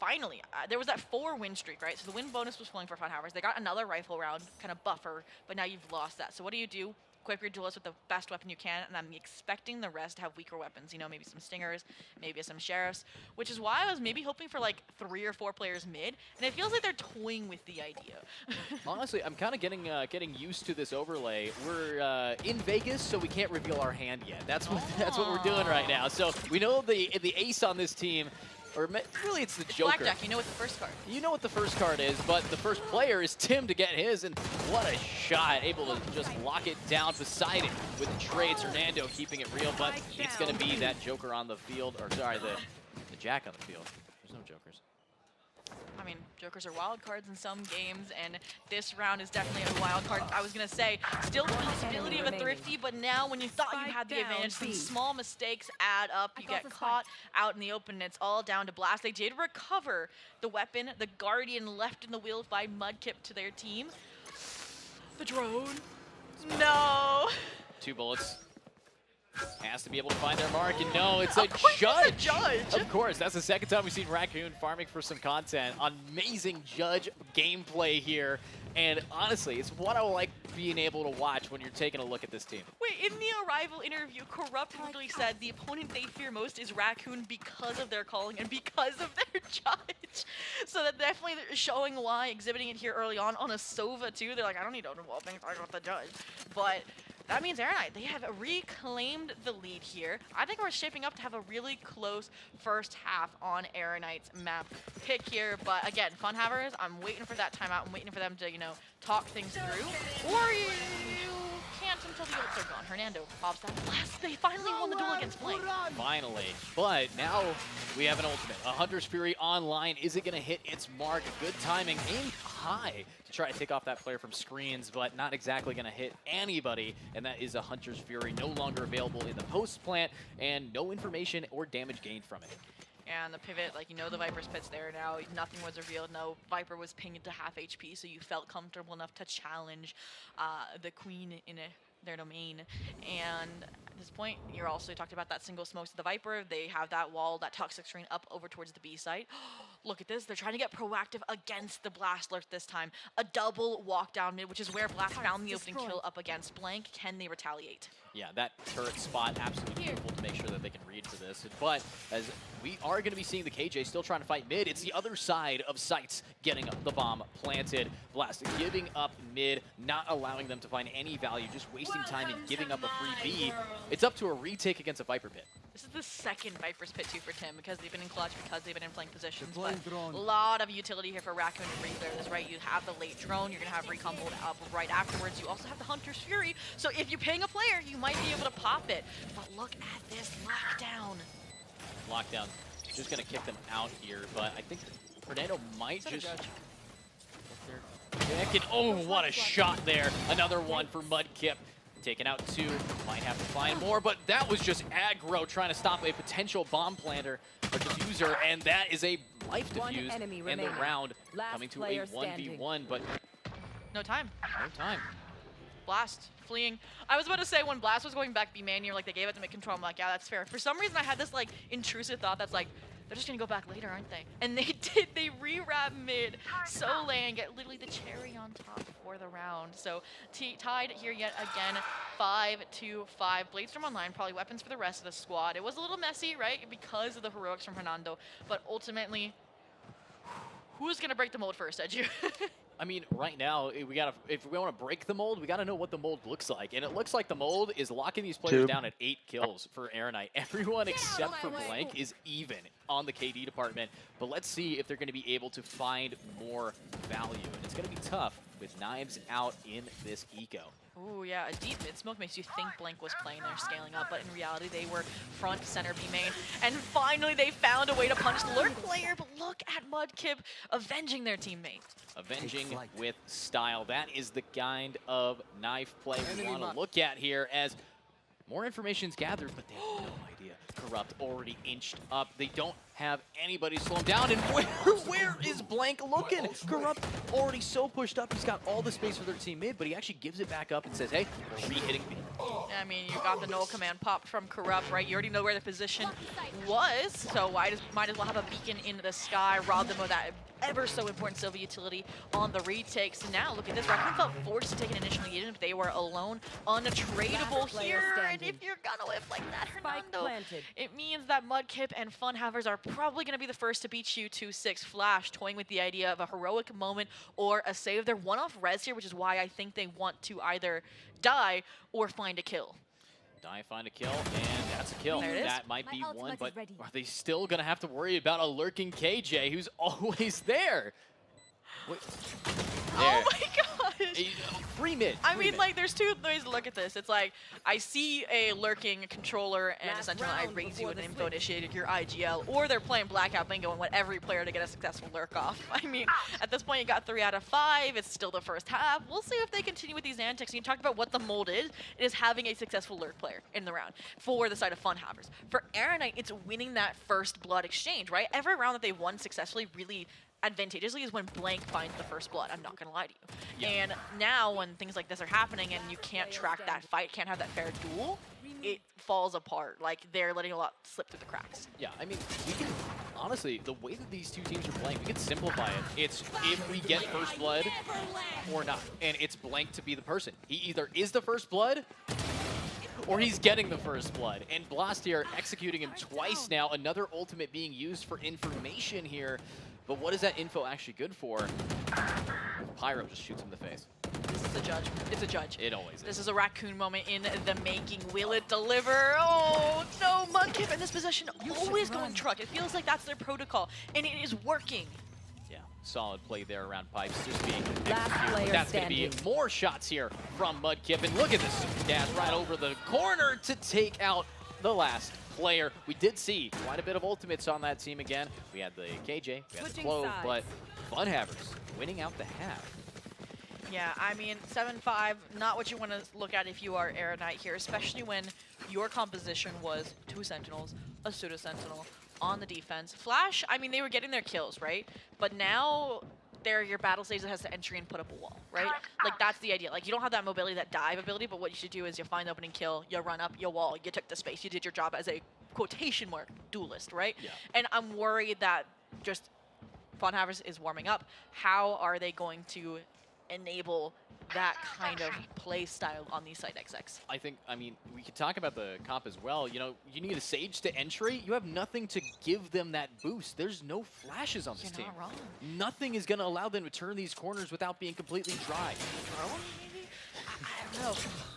finally, there was that 4 win streak, right? So the win bonus was flowing for Funhavers. They got another rifle round kind of buffer, but now you've lost that. So what do? Equip your duelist with the best weapon you can, and I'm expecting the rest to have weaker weapons. You know, maybe some stingers, maybe some sheriffs, which is why I was maybe hoping for like 3 or 4 players mid, and it feels like they're toying with the idea. Honestly, I'm kind of getting used to this overlay. We're in Vegas, so we can't reveal our hand yet. That's what we're doing right now. So we know the ace on this team. Or really, it's the Joker. Blackjack, you know what the first card. You know what the first card is, but the first player is Tim to get his, and what a shot. Able to just lock it down beside it with the trades. Hernando keeping it real, but it's going to be that Joker on the field, or sorry, the Jack on the field. There's no Jokers. I mean, Jokers are wild cards in some games, and this round is definitely a wild card. I was going to say, still the possibility of a thrifty, but now when you thought you had the advantage, some small mistakes add up. You get caught out in the open, and it's all down to Blast. They did recover the weapon, the Guardian left in the wheels by Mudkip to their team. The drone. No. 2 bullets. Has to be able to find their mark, and no, it's a judge. Of course, that's the second time we've seen Raccoon farming for some content. Amazing judge gameplay here, and honestly, it's what I like being able to watch when you're taking a look at this team. Wait, in the Arrival interview, Corrupt literally said the opponent they fear most is Raccoon because of their calling and because of their judge. So that definitely showing why, exhibiting it here early on a Sova too. They're like, I don't need overwhelming, I got the judge. But that means Aeronite, they have reclaimed the lead here. I think we're shaping up to have a really close first half on Aeronite's map pick here. But again, Funhavers, I'm waiting for that timeout. I'm waiting for them to, you know, talk things through. Or you can't until the ults are gone. Hernando pops that blast. They finally won the duel against Blank. Finally. But now we have an ultimate. A Hunter's Fury online. Is it going to hit its mark? Good timing. Aimed high to try to take off that player from screens, but not exactly going to hit anybody. And that is a Hunter's Fury no longer available in the post plant, and no information or damage gained from it. And the pivot, like, you know, the Viper's pit's there now. Nothing was revealed. No, Viper was pinged to half HP, so you felt comfortable enough to challenge the Queen in their domain. And at this point, you're also talked about that single smokes to the Viper. They have that wall, that toxic screen up over towards the B site. Look at this. They're trying to get proactive against the Blast Lurk this time. A double walk down mid, which is where Blast found the opening kill up against Blank. Can they retaliate? Yeah, that turret spot absolutely beautiful to make sure that they can read for this. But as we are going to be seeing the KJ still trying to fight mid, it's the other side of sights getting the bomb planted. Blast giving up mid, not allowing them to find any value, just wasting time and giving up a free B. It's up to a retake against a Viper pit. This is the second Viper's pit 2 for Tim because they've been in clutch, because they've been in flank positions. But a lot of utility here for Raccoon to re-clear this, right? You have the late drone, you're going to have recon bolt up right afterwards. You also have the Hunter's Fury, so if you're paying a player, you might be able to pop it. But look at this lockdown. Lockdown just going to kick them out here, but I think Fernando might just... Oh, what a shot there. Another one for Mudkip. Taking out 2, might have to find more, but that was just aggro trying to stop a potential bomb planter or diffuser, and that is a life diffuse, and the round coming to a 1v1, but no time. No time. Blast fleeing. I was about to say when Blast was going back B main, you're like, they gave it to mid control. I'm like, yeah, that's fair. For some reason, I had this like intrusive thought that's like, they're just gonna go back later, aren't they? And they did. They re-wrap mid so late and get literally the cherry on top for the round. So tied here yet again, 5-5. Bladestorm online, probably weapons for the rest of the squad. It was a little messy, right, because of the heroics from Hernando, but ultimately, who's gonna break the mold first, Edu? I mean, right now, if we want to break the mold, we got to know what the mold looks like. And it looks like the mold is locking these players down at 8 kills for Aeronite. Everyone except for Blank is even on the KD department. But let's see if they're going to be able to find more value. And it's going to be tough with knives out in this eco. Ooh, yeah, a deep mid smoke makes you think Blank was playing there, scaling up, but in reality, they were front, center, B main. And finally, they found a way to punish the Lurk player, but look at Mudkip avenging their teammate. Avenging with style. That is the kind of knife play we want to look at here as more information's gathered, but they have no idea. Corrupt already inched up. They don't have anybody to slow him down. And where is Blank looking? Corrupt already so pushed up. He's got all the space for their team mid, but he actually gives it back up and says, hey, we're re-hitting me. I mean, you got the null command pop from Corrupt, right? You already know where the position was, so might as well have a beacon into the sky, rob them of that ever so important Sylvia utility on the retake. So now, look at this. Raccoon felt forced to take an initial even if they were alone, untradeable here. And if you're gonna live like that, Hernando, it means that Mudkip and Funhavers are probably gonna be the first to beat you 2-6. Flash toying with the idea of a heroic moment or a save. They're one-off res here, which is why I think they want to either die or find a kill. Die, find a kill, and that's a kill. There it is. That might be one, but are they still going to have to worry about a lurking KJ who's always there? Wait. Oh my gosh! Free mid. I mean, like, there's two ways to look at this. It's like, I see a lurking controller and a sentinel, I raise you with an info initiated, your IGL, or they're playing Blackout Bingo and want every player to get a successful lurk off. I mean, at this point, you got 3 out of 5. It's still the first half. We'll see if they continue with these antics. And you talked about what the mold is. It is having a successful lurk player in the round for the side of Funhavers. For Aeronite, it's winning that first blood exchange, right? Every round that they've won successfully really advantageously is when Blank finds the first blood. I'm not gonna lie to you. Yeah. And now when things like this are happening and you can't track that fight, can't have that fair duel, it falls apart. Like, they're letting a lot slip through the cracks. Yeah, I mean, we can, honestly, the way that these two teams are playing, we can simplify it. It's if we get first blood or not. And it's Blank to be the person. He either is the first blood or he's getting the first blood. And Blast here executing him twice now. Another ultimate being used for information here. But what is that info actually good for? Pyro just shoots him in the face. This is a judge. It's a judge. It always is. This is a Raccoon moment in the making. Will it deliver? Oh, no. Mudkip in this position, always going truck. It feels like that's their protocol, and it is working. Yeah, solid play there around Pipes just being executed. That's going to be more shots here from Mudkip. And look at this dash right over the corner to take out the last player. We did see quite a bit of ultimates on that team again. We had the KJ, we had the Clove, but Funhavers winning out the half. Yeah, I mean, 7-5, not what you want to look at if you are Aeronite here, especially when your composition was 2 Sentinels, a Pseudo-Sentinel on the defense. Flash, I mean, they were getting their kills, right? But now they're your battle stage that has to entry and put up a wall, right? Like that's the idea. Like you don't have that mobility, that dive ability, but what you should do is you find the opening kill, you run up, you wall, you took the space, you did your job as a quotation mark duelist, right? Yeah. And I'm worried that just Funhavers is warming up. How are they going to enable that kind of play style on these side XX? I mean, we could talk about the comp as well. You know, you need a Sage to entry. You have nothing to give them that boost. There's no flashes on this team. You're not wrong. Nothing is going to allow them to turn these corners without being completely dry. Maybe? I don't know.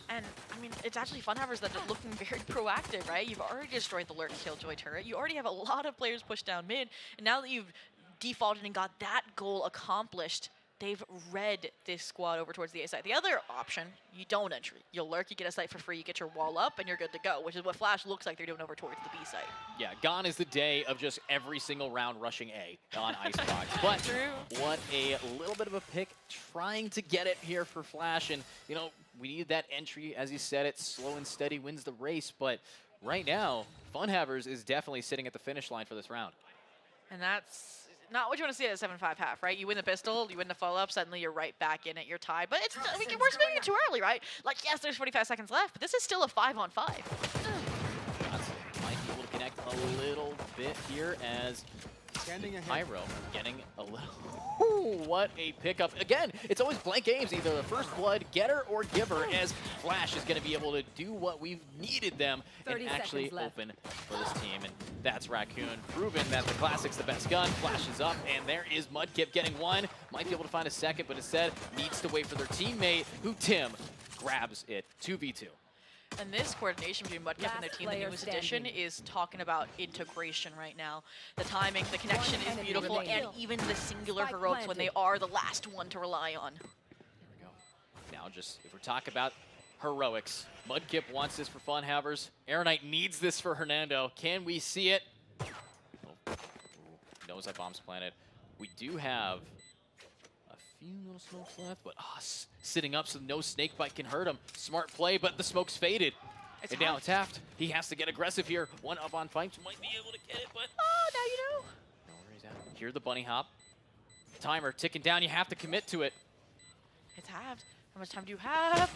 And, I mean, it's actually Funhavers that are looking very proactive, right? You've already destroyed the Lurk Killjoy turret. You already have a lot of players pushed down mid. And now that you've defaulted and got that goal accomplished, they've read this squad over towards the A side. The other option, you don't entry. You lurk, you get a site for free, you get your wall up, and you're good to go, which is what Flash looks like they're doing over towards the B side. Yeah, gone is the day of just every single round rushing A on Icebox. But what a little bit of a pick, trying to get it here for Flash. And, you know, we need that entry. As you said, it's slow and steady wins the race. But right now, Funhavers is definitely sitting at the finish line for this round. And that's not what you want to see at a 7-5 half, right? You win the pistol, you win the follow-up, suddenly you're right back in it, you're tied. But it's, we're spinning it too early, right? Like, yes, there's 45 seconds left, but this is still a 5-on-5. Might be able to connect a little bit here as Pyro getting a little... Ooh, what a pickup. Again, it's always blank games, either the first blood getter or giver, as Flash is going to be able to do what we've needed them and actually open for this team. And that's Raccoon proving that the Classic's the best gun. Flashes up, and there is Mudkip getting one. Might be able to find a second, but instead needs to wait for their teammate, who Tim grabs it. 2v2. And this coordination between Mudkip and their team, the newest addition, is talking about integration right now. The timing, the connection is beautiful, and even the singular heroics when they are the last one to rely on. There we go. Now just, if we're talking about heroics, Mudkip wants this for Funhavers. Aeronite needs this for Hernando. Can we see it? Oh. Knows that bomb's planted. We do have a few little smokes left, but sitting up so no snake bite can hurt him. Smart play, but the smoke's faded. And now it's Haft. He has to get aggressive here. One up on fight, might be able to get it, but now you know. No worries out. Here the bunny hop. Timer ticking down. You have to commit to it. It's halved. How much time do you have?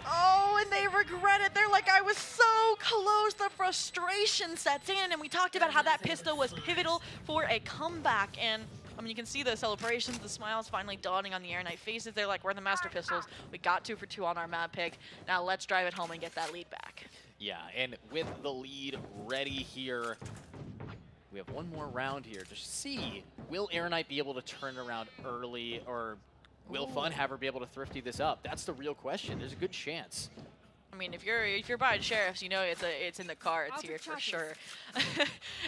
Oh, and they regret it. They're like, I was so close. The frustration sets in, and we talked about how that pistol was pivotal for a comeback. And I mean, you can see the celebrations, the smiles finally dawning on the Aeronite faces. They're like, we're the Master Pistols. We got 2 for 2 on our map pick. Now let's drive it home and get that lead back. Yeah, and with the lead ready here, we have one more round here to see, will Aeronite be able to turn around early, or will Funhaver be able to thrifty this up? That's the real question. There's a good chance. I mean, if you're buying sheriffs, you know it's in the cards here for sure.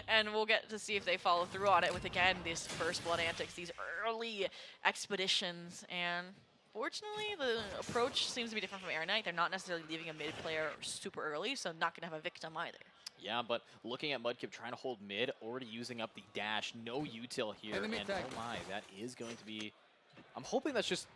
And we'll get to see if they follow through on it with, again, these first blood antics, these early expeditions. And fortunately, the approach seems to be different from Aeronite. They're not necessarily leaving a mid player super early, so not going to have a victim either. Yeah, but looking at Mudkip trying to hold mid, already using up the dash, no util here, and oh my, that is going to be... I'm hoping that's just...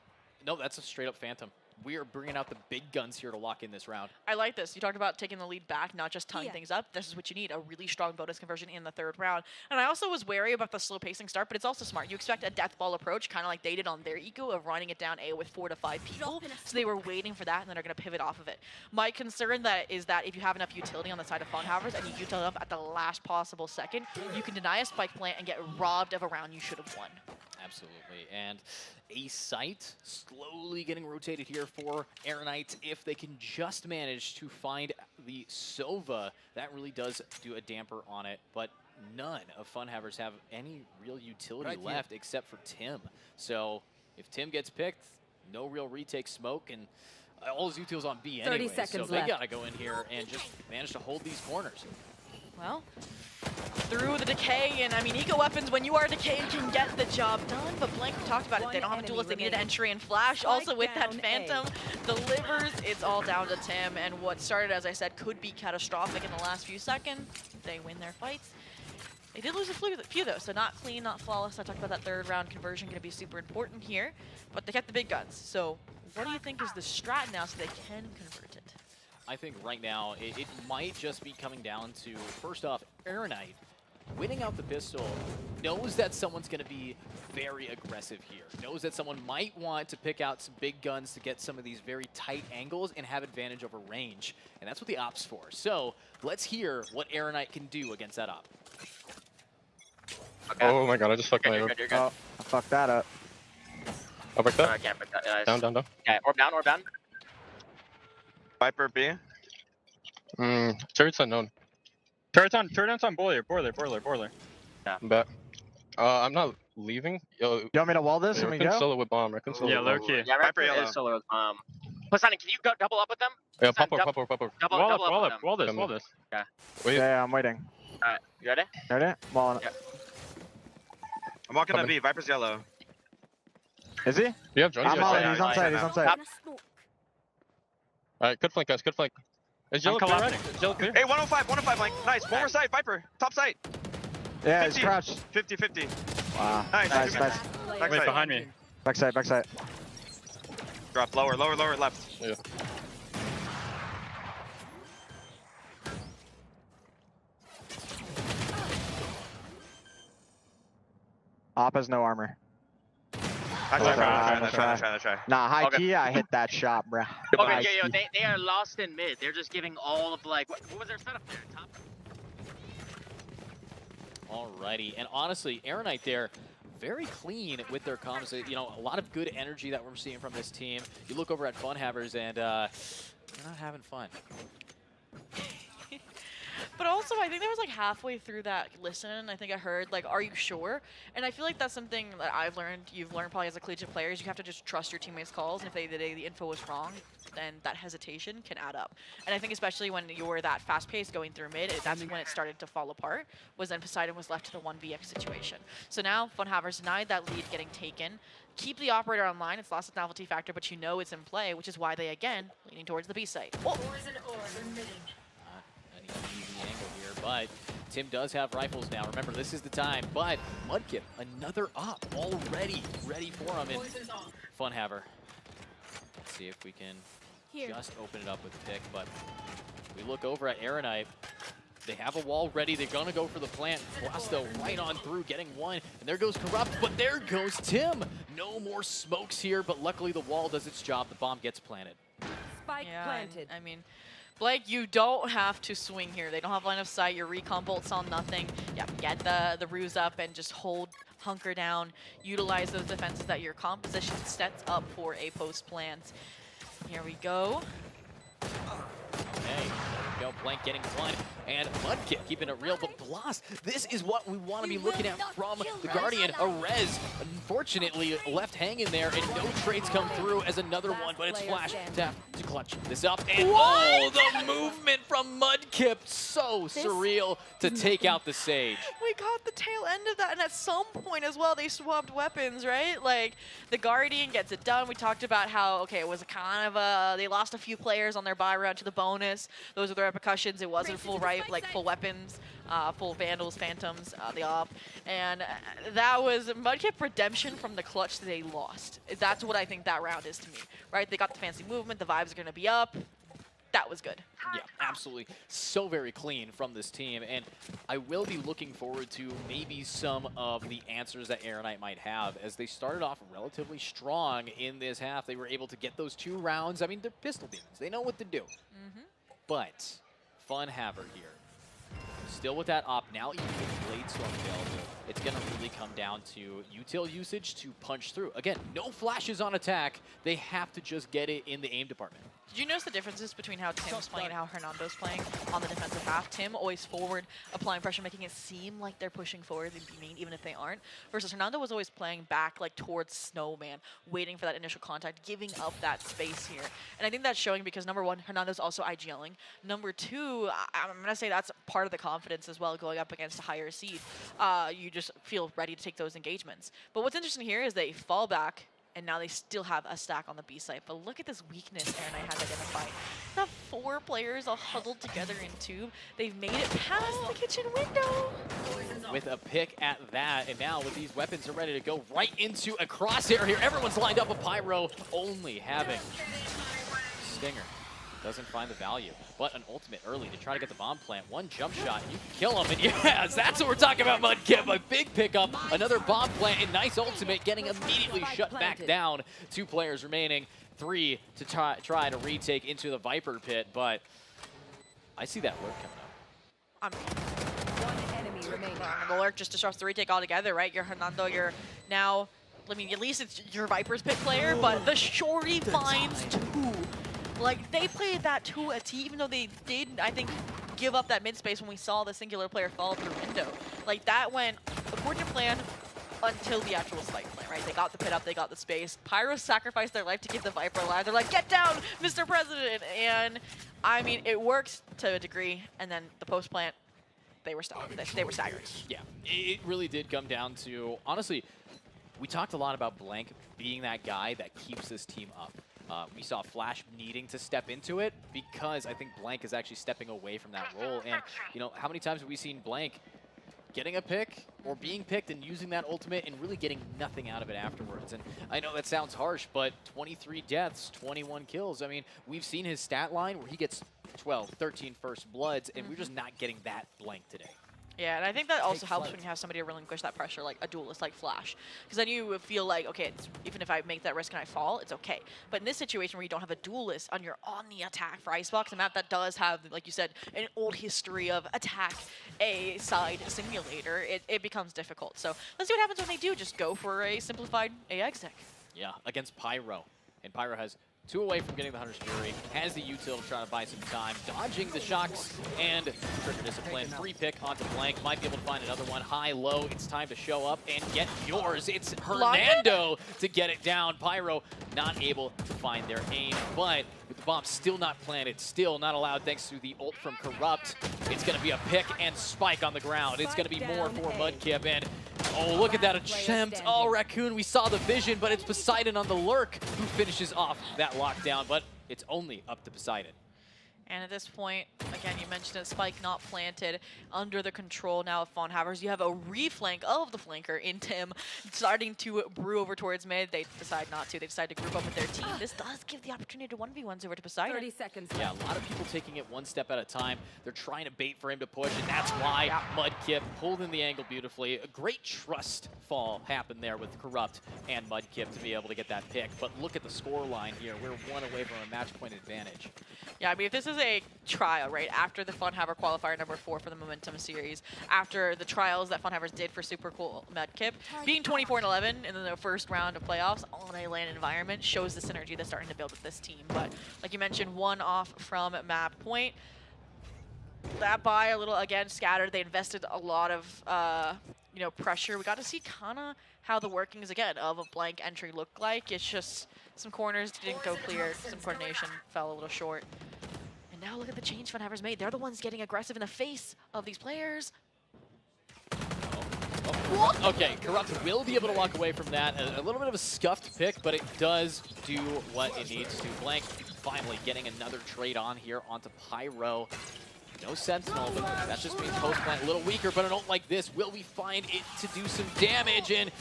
No, that's a straight-up Phantom. We are bringing out the big guns here to lock in this round. I like this. You talked about taking the lead back, not just tying things up. This is what you need, a really strong bonus conversion in the 3rd round. And I also was wary about the slow pacing start, but it's also smart. You expect a death ball approach, kind of like they did on their eco of running it down A with 4 to 5 people. So they were waiting for that, and then they're going to pivot off of it. My concern is that if you have enough utility on the side of Funhavers and you util up at the last possible second, you can deny a spike plant and get robbed of a round you should have won. Absolutely. And a site slowly getting rotated here for Aeronite. If they can just manage to find the Sova, that really does do a damper on it. But none of Funhavers have any real utility left except for Tim. So if Tim gets picked, no real retake smoke, and all his util's on B anyway. 30 seconds so they got to go in here and just manage to hold these corners. Well, through the decay, and I mean, eco weapons, when you are decayed, can get the job done. But Blank talked about it. They don't have a duelist. They needed entry and Flash. Also with that Phantom delivers. It's all down to Tim. And what started, as I said, could be catastrophic in the last few seconds. They win their fights. They did lose a few though, so not clean, not flawless. I talked about that 3rd round conversion, going to be super important here. But they kept the big guns. So what do you think is the strat now so they can convert it? I think right now it might just be coming down to, first off, Aeronite winning out the pistol, knows that someone's going to be very aggressive here, knows that someone might want to pick out some big guns to get some of these very tight angles and have advantage over range. And that's what the op's for. So let's hear what Aeronite can do against that op. Okay. Oh my god, I just fucked my You're good, you're good. Oh, I fucked that up. Oh, back I that. can't pick that. Yeah, Down, down, down. Okay, orb down, orb down. Viper B. Turret's unknown. Turret's on boiler. I'm back. I'm not leaving. Yo, You want me to wall this and we Reckon go? solo with bomb. Reckon solo with bomb. Yeah, Viper Viper yellow. is solo. Poseidon, can you go double up with them? Yeah, pop Poseidon, up, pop up, pop up. Double up with them. Wall this. Okay. Wait. Yeah, I'm waiting. Alright, you ready? Ready? Walling. Yeah. I'm walking Coming. to B. Viper's yellow. Is he? You have drones? I'm Yeah, all yeah, in. yeah. He's on site. He's on site. Alright, good flank, guys. Good flank. Is yellow clear? Right? Is yellow clear? Hey, 105 link. Nice. One more site. Viper. Top site. Yeah, he's crouched. 50-50. Wow. Nice. Nice. Back Wait, side. behind me. Back side. Drop lower, left. Yeah. Op has no armor. Nice try. Nah, high key, I hit that shot, bruh. Okay, yo, they are lost in mid. They're just giving all of like, what was their setup there? Top. Alrighty, and honestly, Aeronite there, very clean with their comms. You know, a lot of good energy that we're seeing from this team. You look over at Funhavers and they're not having fun. But also, I think there was like halfway through that listen, I think I heard like, "Are you sure?" And I feel like that's something that I've learned. You've learned probably as a collegiate player is you have to just trust your teammates' calls. And if the info was wrong, then that hesitation can add up. And I think especially when you're that fast-paced going through mid, that's when it started to fall apart. Was then Poseidon was left to the 1vx situation. So now Funhavers denied that lead getting taken. Keep the operator online. It's lost its novelty factor, but you know it's in play, which is why they again leaning towards the B site. Oh. An easy angle here, but Tim does have rifles now. Remember, this is the time. But Mudkip, another op already ready for him. And Funhaver. Let's see if we can just open it up with a pick. But we look over at Aeronite. They have a wall ready. They're going to go for the plant. Blasto right on through, getting one. And there goes Corrupt, but there goes Tim. No more smokes here, but luckily the wall does its job. The bomb gets planted. Spike planted. I mean, Blake, you don't have to swing here. They don't have line of sight. Your recon bolts on nothing. Yeah, get the ruse up and just hunker down. Utilize those defenses that your composition sets up for a post plant. Here we go. Okay, there we go. Blank getting one, and Mudkip keeping it real. But Blast, this is what we want to be looking at from the Guardian. A res, unfortunately, left hanging there, and no trades come through as another one, but it's Flash to clutch this up. And oh, the movement from Mudkip, so surreal to take out the Sage. We caught the tail end of that, and at some point as well, they swapped weapons, right? Like, the Guardian gets it done. We talked about how, okay, it was a kind of a, they lost a few players on their buy round to the bonus. Those are the repercussions. It wasn't full full weapons, full Vandals, Phantoms, the op. And that was Mudkip redemption from the clutch that they lost. That's what I think that round is to me, right? They got the fancy movement. The vibes are going to be up. That was good. Yeah, absolutely. So very clean from this team. And I will be looking forward to maybe some of the answers that Aeronite might have. As they started off relatively strong in this half, they were able to get those 2 rounds. I mean, they're pistol demons. They know what to do. But Funhaver here. Still with that op, now even with Blade Storm available, it's going to really come down to util usage to punch through. Again, no flashes on attack. They have to just get it in the aim department. Did you notice the differences between how Tim's playing and how Hernando's playing on the defensive half? Tim always forward, applying pressure, making it seem like they're pushing forward and being mean, even if they aren't. Versus Hernando was always playing back, like towards Snowman, waiting for that initial contact, giving up that space here. And I think that's showing because number 1, Hernando's also IGLing. Number 2, I'm gonna say that's part of the confidence as well, going up against a higher seed. You just feel ready to take those engagements. But what's interesting here is they fall back. And now they still have a stack on the B site. But look at this weakness Aeronite has identified. The 4 players all huddled together in tube. They've made it past the kitchen window. With a pick at that, and now with these weapons, they're ready to go right into a crosshair here. Everyone's lined up a Pyro, only having Stinger. doesn't find the value. But an ultimate early to try to get the bomb plant. One jump shot, you can kill him. And yes, that's what we're talking about, Mudkip. A big pickup, another bomb plant, and nice ultimate, getting immediately shut back down. 2 players remaining, 3 to try to retake into the Viper pit, but I see that lurk coming up. One enemy remaining. The lurk just disrupts the retake altogether, right? You're Hernando, you're now, I mean, at least it's your Viper's pit player, but the Shorty finds 2. Like, they played that to a T, even though they did, I think, give up that mid space when we saw the singular player fall through window. Like, that went according to plan until the actual spike play, right? They got the pit up, they got the space. Pyro sacrificed their life to give the Viper alive. They're like, get down, Mr. President! And, I mean, it works to a degree, and then the post plant, they were staggered. Yeah, it really did come down to, honestly, we talked a lot about Blank being that guy that keeps this team up. We saw Flash needing to step into it because I think Blank is actually stepping away from that role. And, you know, how many times have we seen Blank getting a pick or being picked and using that ultimate and really getting nothing out of it afterwards? And I know that sounds harsh, but 23 deaths, 21 kills. I mean, we've seen his stat line where he gets 12, 13 first bloods, and we're just not getting that Blank today. Yeah, and I think that also helps when you have somebody to relinquish that pressure, like a duelist like Flash. Because then you feel like, okay, even if I make that risk and I fall, it's okay. But in this situation where you don't have a duelist and you're on the attack for Icebox, a map that does have, like you said, an old history of attack A side simulator, it becomes difficult. So let's see what happens when they do just go for a simplified AX deck. Yeah, against Pyro. And Pyro has 2 away from getting the Hunter's Fury, has the util to try to buy some time, dodging the shocks and trigger discipline. Free pick onto Blank, might be able to find another one. High, low, it's time to show up and get yours. It's Hernando to get it down. Pyro not able to find their aim, but with the bomb still not planted, still not allowed thanks to the ult from Corrupt. It's going to be a pick and spike on the ground. It's going to be more for Mudkip, and oh, look at that attempt. Oh, Raccoon, we saw the vision, but it's Poseidon on the lurk who finishes off that lockdown, but it's only up to Poseidon. And at this point, again, you mentioned a spike not planted under the control now of Von Havers. You have a reflank of the flanker in Tim starting to brew over towards mid. They decide not to. They decide to group up with their team. This does give the opportunity to 1v1s over to Poseidon. 30 seconds. Yeah, a lot of people taking it one step at a time. They're trying to bait for him to push, and that's why Mudkip pulled in the angle beautifully. A great trust fall happened there with Corrupt and Mudkip to be able to get that pick. But look at the score line here. We're 1 away from a match point advantage. Yeah, I mean, if this is a trial, right, after the Funhaver qualifier number 4 for the Momentum series, after the trials that Funhavers did for Super Cool Mudkip, being 24-11 in the first round of playoffs on a LAN environment shows the synergy that's starting to build with this team. But like you mentioned, 1 off from map point. That buy a little, again, scattered. They invested a lot of, you know, pressure. We got to see kind of how the workings, again, of a Blank entry looked like. It's just some corners didn't go clear. Some coordination fell a little short. And now look at the change Funhavers made. They're the ones getting aggressive in the face of these players. Okay, Corrupt will be able to walk away from that. A little bit of a scuffed pick, but it does do what it needs to. Blank finally getting another trade on here onto Pyro. No Sentinel, but that just means post-plant a little weaker, but an ult like this, will we find it to do some damage? And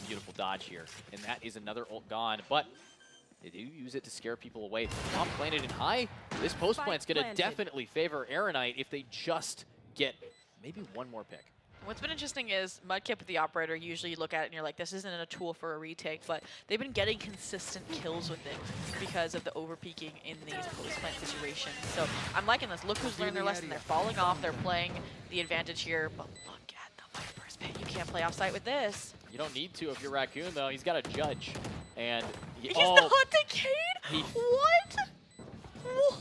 beautiful dodge here. And that is another ult gone, but they do use it to scare people away. Bomb planted in high. This post-plant's going to definitely favor Aeronite if they just get maybe 1 more pick. What's been interesting is Mudkip with the operator, usually you look at it and you're like, this isn't a tool for a retake, but they've been getting consistent kills with it because of the overpeaking in these post-plant situations. So I'm liking this. Look who's learned their lesson. They're falling off. They're playing the advantage here, but look at the Viper's pit. You can't play offsite with this. You don't need to if you're Raccoon, though. He's got a judge. And he's not decayed? What? What?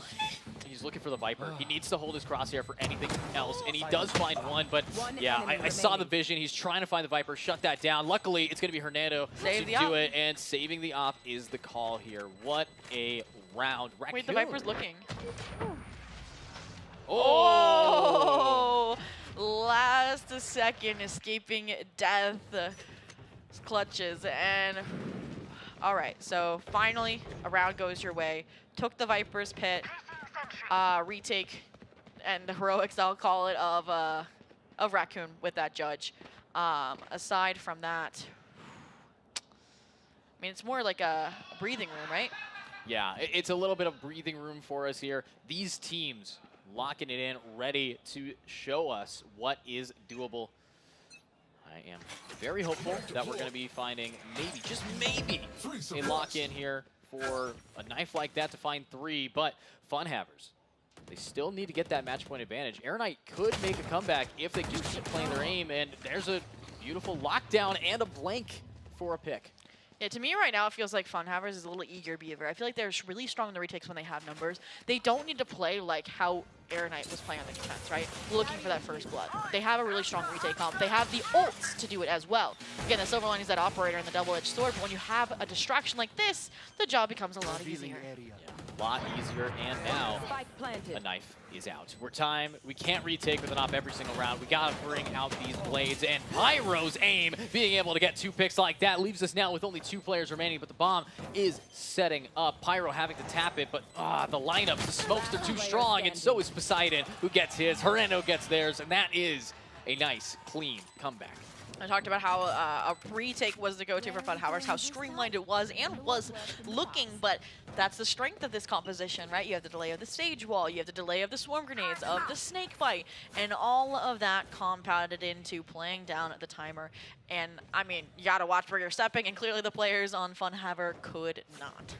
He's looking for the Viper. He needs to hold his crosshair for anything else, and he does find one, but yeah, I saw the vision. He's trying to find the Viper, shut that down. Luckily, it's going to be Hernando to do it, and saving the op is the call here. What a round. Raccoon. Wait, the Viper's looking. Oh! Last second, escaping death clutches, and all right, so finally a round goes your way. Took the Viper's pit. Retake and the heroics, I'll call it, of Raccoon with that judge. Aside from that, I mean, it's more like a breathing room, right? Yeah, it's a little bit of breathing room for us here. These teams locking it in, ready to show us what is doable. I am very hopeful that we're going to be finding maybe, just maybe, a lock-in here for a knife like that to find 3. But Funhavers, they still need to get that match point advantage. Aeronite could make a comeback if they do keep playing their aim, and there's a beautiful lockdown and a blank for a pick. Yeah, to me right now, it feels like Funhavers is a little eager beaver. I feel like they're really strong in the retakes when they have numbers. They don't need to play like how Aeronite was playing on the defense, right? Looking for that first blood. They have a really strong retake comp. They have the ults to do it as well. Again, the silver line is that operator and the double-edged sword, but when you have a distraction like this, the job becomes a lot easier. A lot easier, and now a knife is out. We can't retake with an op every single round. We gotta bring out these blades, and Pyro's aim, being able to get 2 picks like that, leaves us now with only 2 players remaining, but the bomb is setting up. Pyro having to tap it, but the lineups, the smokes, they're too strong, and so is Poseidon, who gets his. Herendo gets theirs, and that is a nice, clean comeback. I talked about how a retake was the go-to for Funhavers, how streamlined it was and was looking, but that's the strength of this composition, right? You have the delay of the stage wall, you have the delay of the swarm grenades, of the snake bite, and all of that compounded into playing down at the timer. And, I mean, you gotta watch where you're stepping, and clearly the players on Funhaver could not.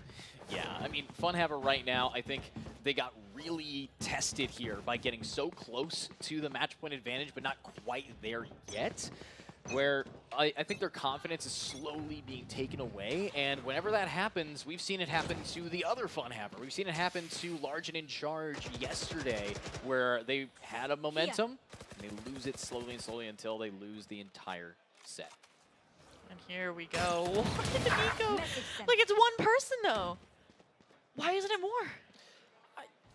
Yeah, I mean, Funhaver right now, I think they got really tested here by getting so close to the match point advantage, but not quite there yet, where I think their confidence is slowly being taken away, and whenever that happens, we've seen it happen to the other Funhaver. We've seen it happen to Large and In Charge yesterday, where they had a momentum, and they lose it slowly and slowly until they lose the entire set. And here we go. What did Nico? Like, it's one person, though. Why isn't it more?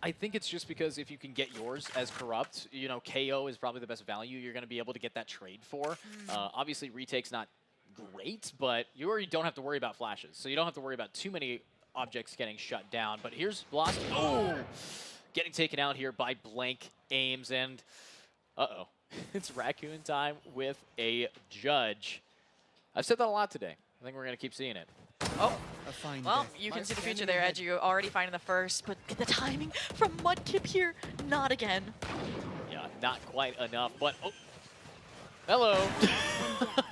I think it's just because if you can get yours as Corrupt, you know, KO is probably the best value you're going to be able to get that trade for. Obviously, retake's not great, but you already don't have to worry about flashes, so you don't have to worry about too many objects getting shut down. But here's Velocity. Oh! Getting taken out here by blank aims, and it's Raccoon time with a judge. I've said that a lot today. I think we're going to keep seeing it. Oh, well, you can see the future there, Edge. You're already finding the first, but the timing from Mudkip here, not again. Yeah, not quite enough, but hello.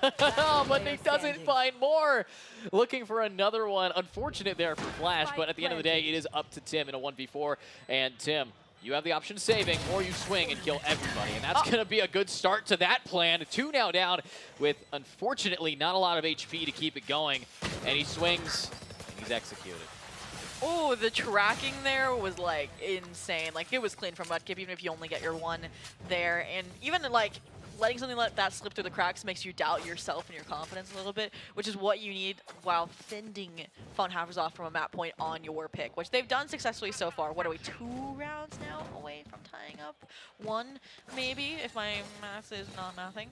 But he doesn't find more. Looking for another one. Unfortunate there for Flash, but at the end of the day, it is up to Tim in a 1v4. And Tim, you have the option of saving, or you swing and kill everybody. And that's going to be a good start to that plan. 2 now down with, unfortunately, not a lot of HP to keep it going. And he swings, and he's executed. Oh, the tracking there was, like, insane. Like, it was clean from Mudkip, even if you only get your 1 there. And even, like, letting something like that slip through the cracks makes you doubt yourself and your confidence a little bit, which is what you need while fending Funhavers off from a map point on your pick, which they've done successfully so far. What are we, 2 rounds now away from tying up? 1, maybe, if my math is not mathing.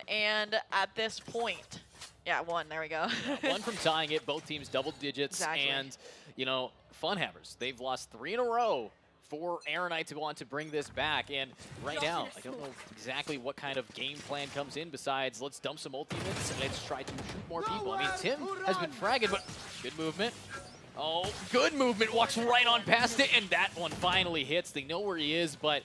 And at this point, yeah, 1, there we go. 1 from tying it, both teams double digits. Exactly. And, you know, Funhavers, they've lost 3 in a row for Aeronite to want to bring this back. And right now, I don't know exactly what kind of game plan comes in besides let's dump some ultimates and let's try to shoot more people. I mean, Tim has been fragging, but good movement. Oh, good movement, walks right on past it, and that one finally hits. They know where he is, but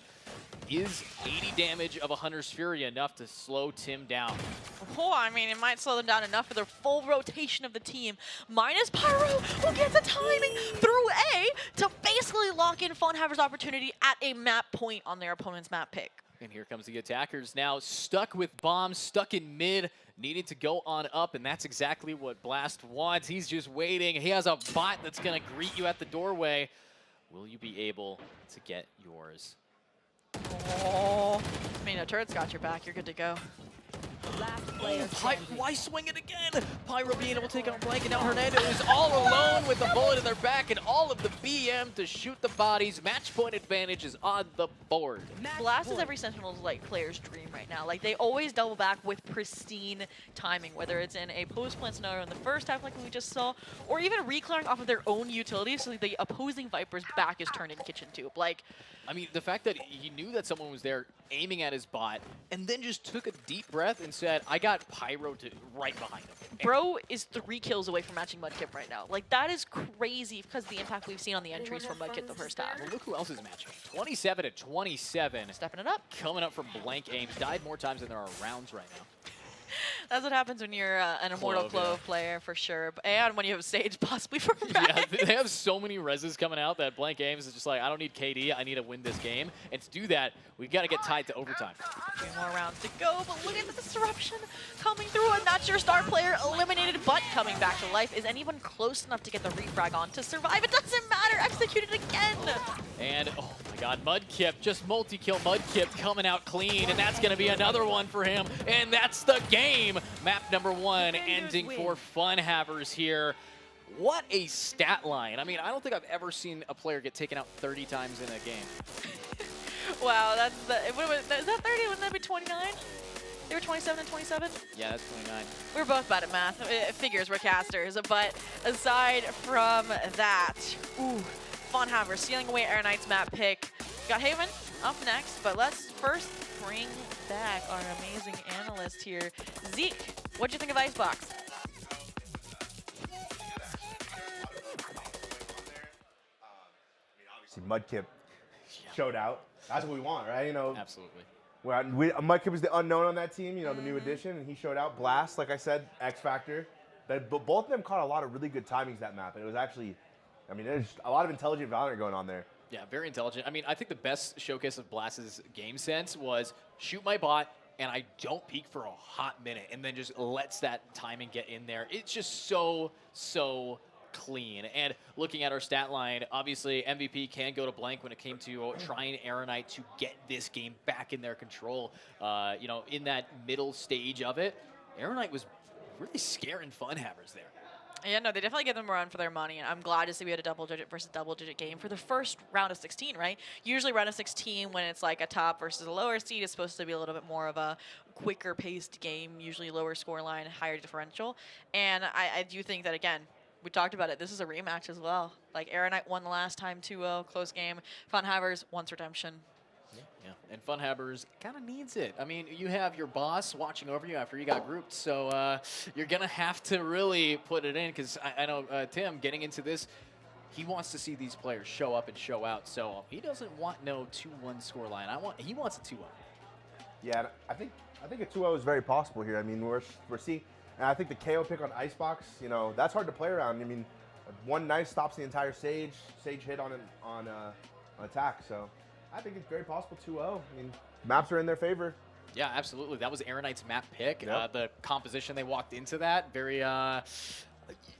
is 80 damage of a Hunter's Fury enough to slow Tim down? Oh, I mean, it might slow them down enough for the full rotation of the team. Minus Pyro, who gets the timing through A to basically lock in Funhaver's opportunity at a map point on their opponent's map pick. And here comes the attackers now, stuck with bombs, stuck in mid, needing to go on up, and that's exactly what Blast wants. He's just waiting. He has a bot that's going to greet you at the doorway. Will you be able to get yours? Oh, I mean, a turret's got your back. You're good to go. Why swing it again? Pyro being able to take on blank, and now Hernando is all alone with the bullet in their back and all of the BM to shoot the bodies. Match point advantage is on the board. Blast is every Sentinel's like player's dream right now. Like, they always double back with pristine timing, whether it's in a post-plant scenario in the first half like we just saw, or even reclearing off of their own utilities so the opposing Viper's back is turned in kitchen tube. Like, I mean, the fact that he knew that someone was there aiming at his bot and then just took a deep breath and being said, I got Pyro right behind him. Bro is 3 kills away from matching Mudkip right now. Like, that is crazy because of the impact we've seen on the entries from Mudkip the first half. Well, look who else is matching. 27 to 27. Stepping it up. Coming up for blank aims. Died more times than there are rounds right now. That's what happens when you're an Immortal Clove player, for sure. And when you have a stage, possibly for Yeah, they have so many reses coming out that blank aims is just like, I don't need KD, I need to win this game. And to do that, we've got to get tied to overtime. 2 more rounds to go, but look at the disruption coming through, and that's your star player eliminated, but coming back to life. Is anyone close enough to get the refrag on to survive? It doesn't matter, executed again! And, oh my god, Mudkip, just multi-kill Mudkip coming out clean, and that's going to be another one for him, and that's the game! Map number 1 ending for FunHavers here. What a stat line. I mean, I don't think I've ever seen a player get taken out 30 times in a game. Wow, that's the, is that 30? Wouldn't that be 29? They were 27 and 27? Yeah, that's 29. We're both bad at math. Figures, we're casters. But aside from that, ooh, FunHavers stealing away Air Knight's map pick. Got Haven up next, but let's first bring back our amazing analyst here. Zeke, what'd you think of Icebox? Obviously, Mudkip showed out. That's what we want, right? You know, absolutely. Mudkip is the unknown on that team, you know, the new addition, and he showed out. Blast, like I said, X Factor. But both of them caught a lot of really good timings that map, and it was actually, I mean, there's a lot of intelligent Valorant going on there. Yeah, very intelligent. I mean, I think the best showcase of Blast's game sense was shoot my bot, and I don't peek for a hot minute, and then just lets that timing get in there. It's just so clean. And looking at our stat line, obviously MVP can go to blank when it came to trying Air Knight to get this game back in their control. You know, in that middle stage of it, Air Knight was really scaring FunHavers there. Yeah, no, they definitely give them a run for their money, and I'm glad to see we had a double-digit versus double-digit game for the first round of 16, right? Usually round of 16, when it's like a top versus a lower seed, is supposed to be a little bit more of a quicker-paced game, usually lower scoreline, higher differential. And I do think that, again, we talked about it, this is a rematch as well. Like, Air Knight won the last time 2-0, close game. FunHavers, once redemption. Yeah, and FunHavers kind of needs it. I mean, you have your boss watching over you after you got grouped, so you're going to have to really put it in, because I know Tim, getting into this, he wants to see these players show up and show out, so he doesn't want no 2-1 scoreline. He wants a 2-0. Yeah, I think a 2-0 is very possible here. I mean, we're seeing, and I think the KO pick on Icebox, you know, that's hard to play around. I mean, one knife stops the entire Sage hit on attack, so I think it's very possible 2-0. I mean, maps are in their favor. Yeah, absolutely. That was Air Knight's map pick. Yep. The composition they walked into that, very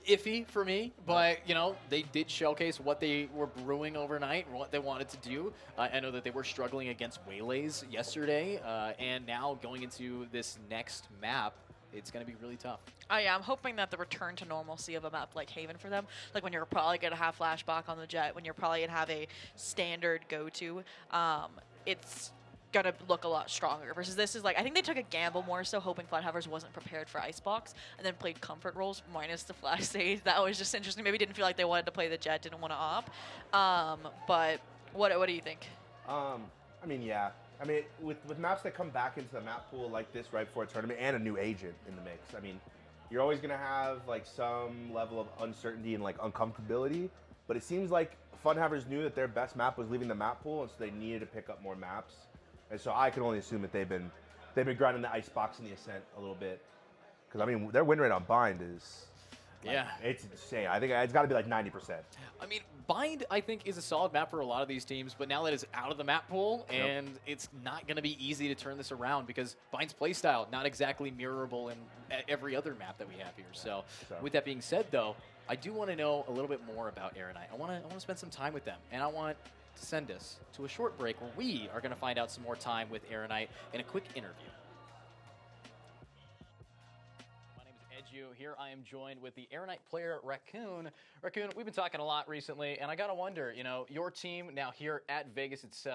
iffy for me. But, you know, they did showcase what they were brewing overnight, what they wanted to do. I know that they were struggling against Waylays yesterday. And now going into this next map, it's going to be really tough. Oh yeah, I'm hoping that the return to normalcy of a map like Haven for them, like when you're probably going to have Flashback on the Jet, when you're probably going to have a standard go-to, it's going to look a lot stronger. Versus this is like, I think they took a gamble more so, hoping FunHavers wasn't prepared for Icebox, and then played comfort roles minus the Flash stage. That was just interesting. Maybe didn't feel like they wanted to play the Jet, didn't want to op. But what do you think? I mean, yeah. I mean, with maps that come back into the map pool like this right before a tournament and a new agent in the mix, I mean, you're always going to have like some level of uncertainty and like uncomfortability, but it seems like FunHavers knew that their best map was leaving the map pool, and so they needed to pick up more maps. And so I can only assume that they've been grinding the Icebox and the Ascent a little bit, because I mean, their win rate on Bind is like, it's insane. I think it's got to be like 90%. I mean, Bind, I think, is a solid map for a lot of these teams, but now that it's out of the map pool, and it's not going to be easy to turn this around, because Bind's playstyle not exactly mirrorable in every other map that we have here. So with that being said, though, I do want to know a little bit more about Air Knight. I want to spend some time with them, and I want to send us to a short break where we are going to find out some more time with Air Knight in a quick interview. Here I am joined with the Air Knight player, Raccoon. Raccoon, we've been talking a lot recently, and I gotta wonder, you know, your team now here at Vegas, it's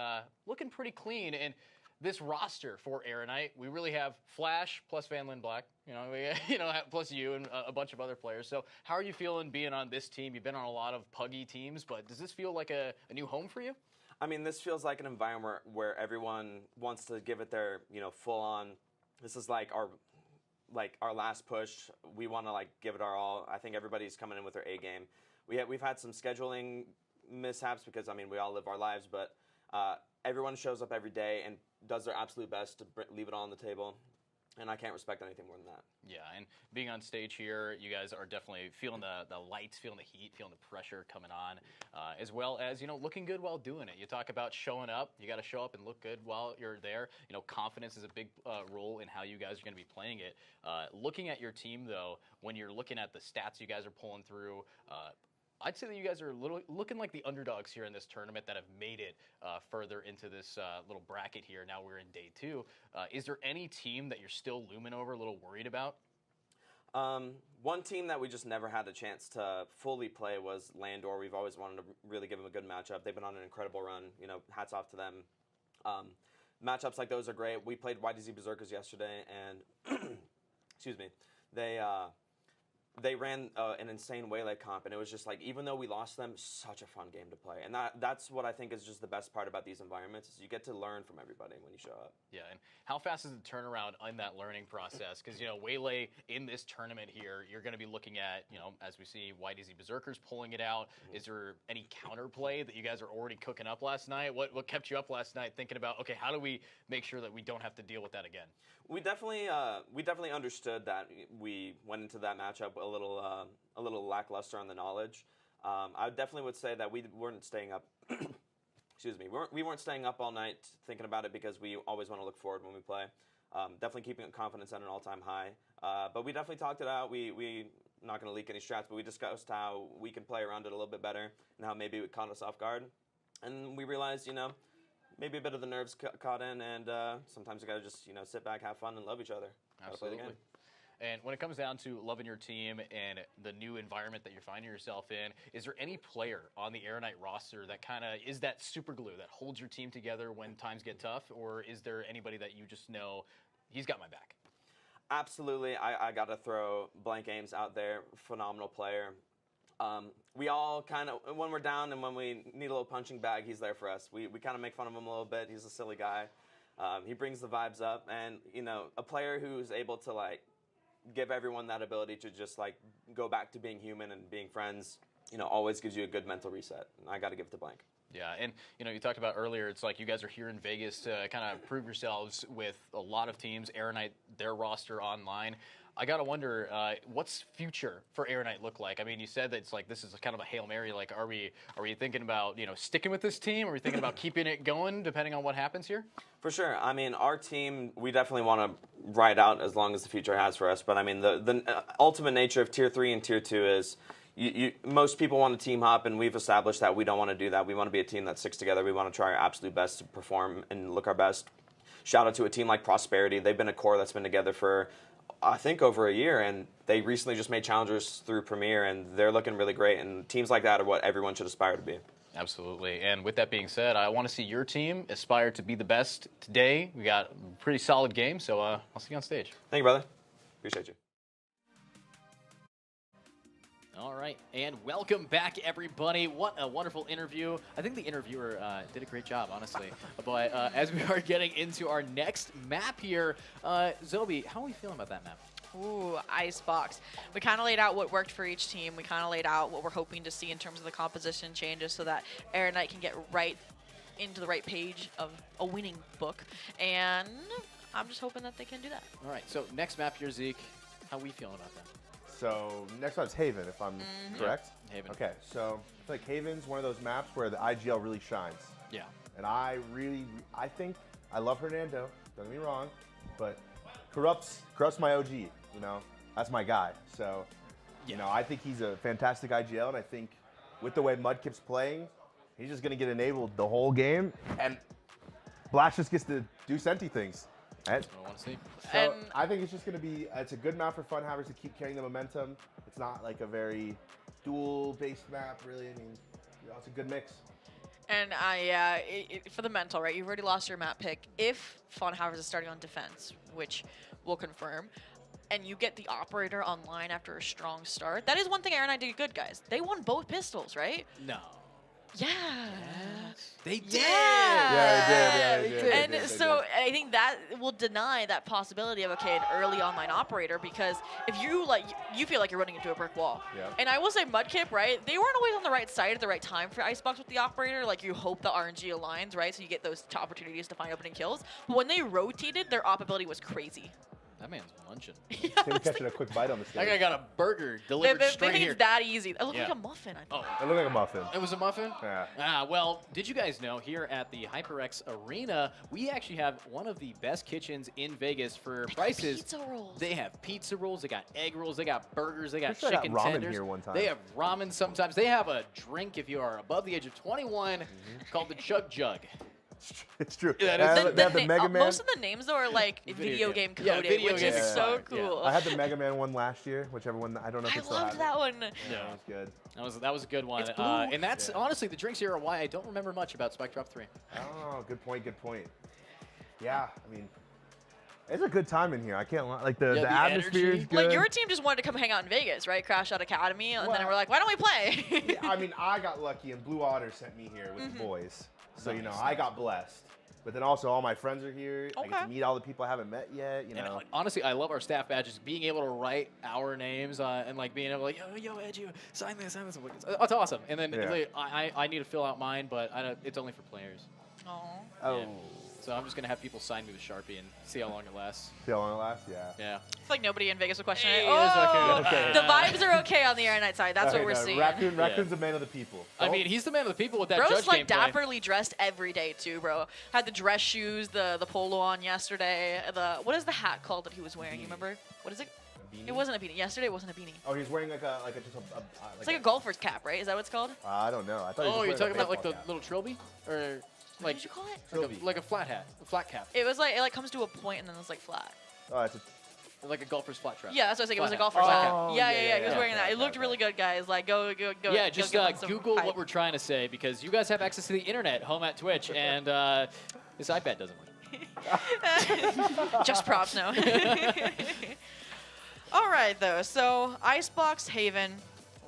looking pretty clean, and this roster for Air Knight, we really have Flash plus Van Lin Black, you know, plus you and a bunch of other players. So how are you feeling being on this team? You've been on a lot of puggy teams, but does this feel like a new home for you? I mean, this feels like an environment where everyone wants to give it their, you know, full-on this is like our last push. We want to like give it our all. I think everybody's coming in with their A game. We've had some scheduling mishaps because I mean we all live our lives, but everyone shows up every day and does their absolute best to leave it all on the table. And I can't respect anything more than that. Yeah, and being on stage here, you guys are definitely feeling the lights, feeling the heat, feeling the pressure coming on, as well as, looking good while doing it. You talk about showing up. You got to show up and look good while you're there. Confidence is a big role in how you guys are going to be playing it. Looking at your team, though, when you're looking at the stats you guys are pulling through, I'd say that you guys are looking like the underdogs here in this tournament that have made it further into this little bracket here. Now we're in day 2. Is there any team that you're still looming over, a little worried about? One team that we just never had a chance to fully play was Landor. We've always wanted to really give them a good matchup. They've been on an incredible run. Hats off to them. Matchups like those are great. We played YDZ Berserkers yesterday, and excuse me, they ran an insane Waylay comp, and it was just like, even though we lost them, such a fun game to play. And that's what I think is just the best part about these environments, is you get to learn from everybody when you show up. Yeah, and how fast is the turnaround on that learning process? Because, Waylay in this tournament here, you're going to be looking at, as we see YDZ Berserkers pulling it out. Is there any counterplay that you guys are already cooking up last night? What kept you up last night thinking about, okay, how do we make sure that we don't have to deal with that again? We definitely understood that we went into that matchup a little lackluster on the knowledge. I definitely would say that we weren't staying up. Excuse me, we weren't staying up all night thinking about it, because we always want to look forward when we play. Definitely keeping confidence at an all-time high. But we definitely talked it out. We not going to leak any strats, but we discussed how we can play around it a little bit better and how maybe it caught us off guard. And we realized, maybe a bit of the nerves caught in, and sometimes you got to just, sit back, have fun, and love each other. Absolutely. Play the game. And when it comes down to loving your team and the new environment that you're finding yourself in, is there any player on the Air Knight roster that kind of is that super glue that holds your team together when times get tough? Or is there anybody that you just know, he's got my back? Absolutely. I got to throw Blank Ames out there. Phenomenal player. We all kind of, when we're down and when we need a little punching bag, he's there for us. We kind of make fun of him a little bit. He's a silly guy. He brings the vibes up. And, a player who's able to, give everyone that ability to just, go back to being human and being friends, always gives you a good mental reset. And I got to give it to Blank. Yeah, and, you talked about earlier, it's like you guys are here in Vegas to kind of prove yourselves with a lot of teams. Air Knight, their roster online. I got to wonder, what's future for Air Knight look like? I mean, you said that it's like this is kind of a Hail Mary. Like, are we thinking about, sticking with this team? Are we thinking about keeping it going depending on what happens here? For sure. I mean, our team, we definitely want to ride out as long as the future has for us. But, I mean, the ultimate nature of Tier 3 and Tier 2 is most people want to team hop, and we've established that we don't want to do that. We want to be a team that sticks together. We want to try our absolute best to perform and look our best. Shout out to a team like Prosperity. They've been a core that's been together for, I think, over a year, and they recently just made challengers through Premier, and they're looking really great. And teams like that are what everyone should aspire to be. Absolutely. And with that being said, I want to see your team aspire to be the best today. We got a pretty solid game, so I'll see you on stage. Thank you, brother. Appreciate you. All right, and welcome back, everybody. What a wonderful interview. I think the interviewer did a great job, honestly. But as we are getting into our next map here, Zobi, how are we feeling about that map? Ooh, Icebox. We kind of laid out what worked for each team. We kind of laid out what we're hoping to see in terms of the composition changes so that Air Knight can get right into the right page of a winning book. And I'm just hoping that they can do that. All right, so next map here, Zeke. How are we feeling about that? So next one's Haven, if I'm correct. Yeah, Haven. Okay, so I feel like Haven's one of those maps where the IGL really shines. Yeah. And I think I love Hernando. Don't get me wrong, but Corrupt's my OG. That's my guy. So, I think he's a fantastic IGL, and I think with the way Mudkip's playing, he's just gonna get enabled the whole game, and Blash just gets to do Senti things. Right? I want to see. So I think it's just going to be, it's a good map for fun havers to keep carrying the momentum. It's not like a very duel-based map, really. I mean, it's a good mix. And for the mental, right? You've already lost your map pick. If Fun Havers is starting on defense, which we'll confirm, and you get the operator online after a strong start, that is one thing Aaron and I did good, guys. They won both pistols, right? No. Yeah. They did. Yeah, they did. And They so I think that will deny that possibility of an early online operator, because if you you feel like you're running into a brick wall. Yep. And I will say Mudkip, right? They weren't always on the right side at the right time for Icebox with the operator. Like, you hope the RNG aligns, right? So you get those opportunities to find opening kills. But when they rotated, their op ability was crazy. That man's munching. Him catching a quick bite on the That stage. guy got a burger They delivered straight think here. it's that easy. It looked Yeah. like a muffin, I thought. Oh, It looked like a muffin. it was a muffin? Yeah. Well, did you guys know here at the HyperX Arena, we actually have one of the best kitchens in Vegas for prices. Pizza rolls. They have pizza rolls, they got egg rolls, they got burgers, they got Pretty sure I got chicken ramen tenders. here one time. They have ramen sometimes. They have a drink if you are above the age of 21 called the Chug Jug. It's true. Yeah, They have The the Mega Man. most of the names, though, are like video game Yeah, coded, video which game is so inspired, yeah. cool. I had the Mega Man one last year, whichever one. I don't know if I it's still loved happening. that one. Yeah, that was good. That was a good one. It's blue. And that's honestly, the drinks here are why I don't remember much about Spike Drop 3. Oh, good point. Good point. Yeah, I mean, it's a good time in here. I can't lie. Like the atmosphere is energy. good. Like, your team just wanted to come hang out in Vegas, right? Crash Out Academy, and then Well- we're like, why don't we play? Yeah, I mean, I got lucky, and Blue Otter sent me here with the boys. So you know, I got blessed. But then also, all my friends are here. I get Okay. to meet all the people I haven't met yet. You And know. honestly, I love our staff badges. Being able to write our names and like being able to like, yo, Edu, sign this. It's awesome. And then Yeah. like, I need to fill out mine, but it's only for players. Aw. Oh. Yeah. So I'm just gonna have people sign me with Sharpie and see how long it lasts. See how long it lasts? Yeah. Yeah. It's like nobody in Vegas would question Hey, it. that's Oh, okay. the vibes are okay on the Air Night side. That's what we're seeing. Raccoon's a man of the people. I mean, he's the man of the people with that Bro's judge like gameplay. dapperly dressed every day too, bro. Had the dress shoes, the polo on yesterday. What is the hat called that he was wearing? You remember? What is it? It wasn't a beanie. Yesterday it wasn't a beanie. Oh, he's wearing like a It's like a golfer's cap, right? Is that what it's called? I don't know. I thought. Oh, he you're was talking wearing about like the baseball cap. little trilby, or What like did you call it? like a flat hat, a flat cap, It was like it comes to a point and then it's like flat. Oh, it's a like a golfer's flat trap. Yeah, that's what I was thinking. It was a Flat golfer's hat. hat. Oh, Yeah. He was wearing that. okay, It looked okay. really good, guys. Like, go. Yeah, just give them some Google hype. what we're trying to say, because you guys have access to the internet, home at Twitch, and this iPad doesn't work. Just props now. All right, though. So, Icebox, Haven.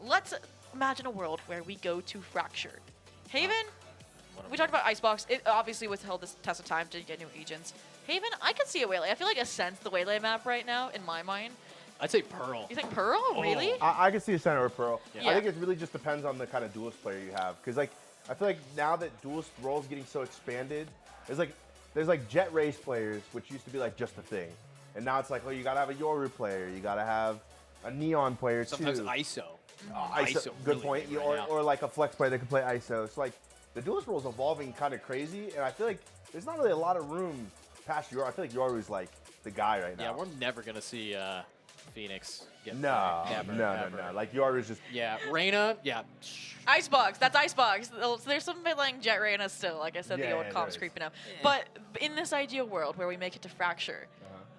Let's imagine a world where we go to Fractured. Haven, we talked about Icebox. It obviously withheld this test of time to get new agents. Haven, I could see a Waylay. I feel like Ascent's the Waylay map right now, in my mind. I'd say Pearl. You think Pearl? Really? I can see a center or Pearl. Yeah. I think it really just depends on the kind of duelist player you have. Because like I feel like now that duelist roles getting so expanded, there's like Jet Race players, which used to be like just a thing, and now it's like, oh, you gotta have a Yoru player, you gotta have a Neon player Sometimes too. ISO. ISO, good really point. big right now. Or like a flex player that can play ISO. So like the duelist role is evolving kind of crazy, and I feel like there's not really a lot of room past Yoru. I feel like Yoru's like the guy right now. Yeah, we're never gonna see Phoenix get no, never, no. ever. Like Yoru's just Yeah, Reyna. Yeah. Icebox, that's Icebox. There's some like Jet Reyna still, like I said, Yeah, the old yeah, comps there is. creeping up. But in this ideal world where we make it to Fracture,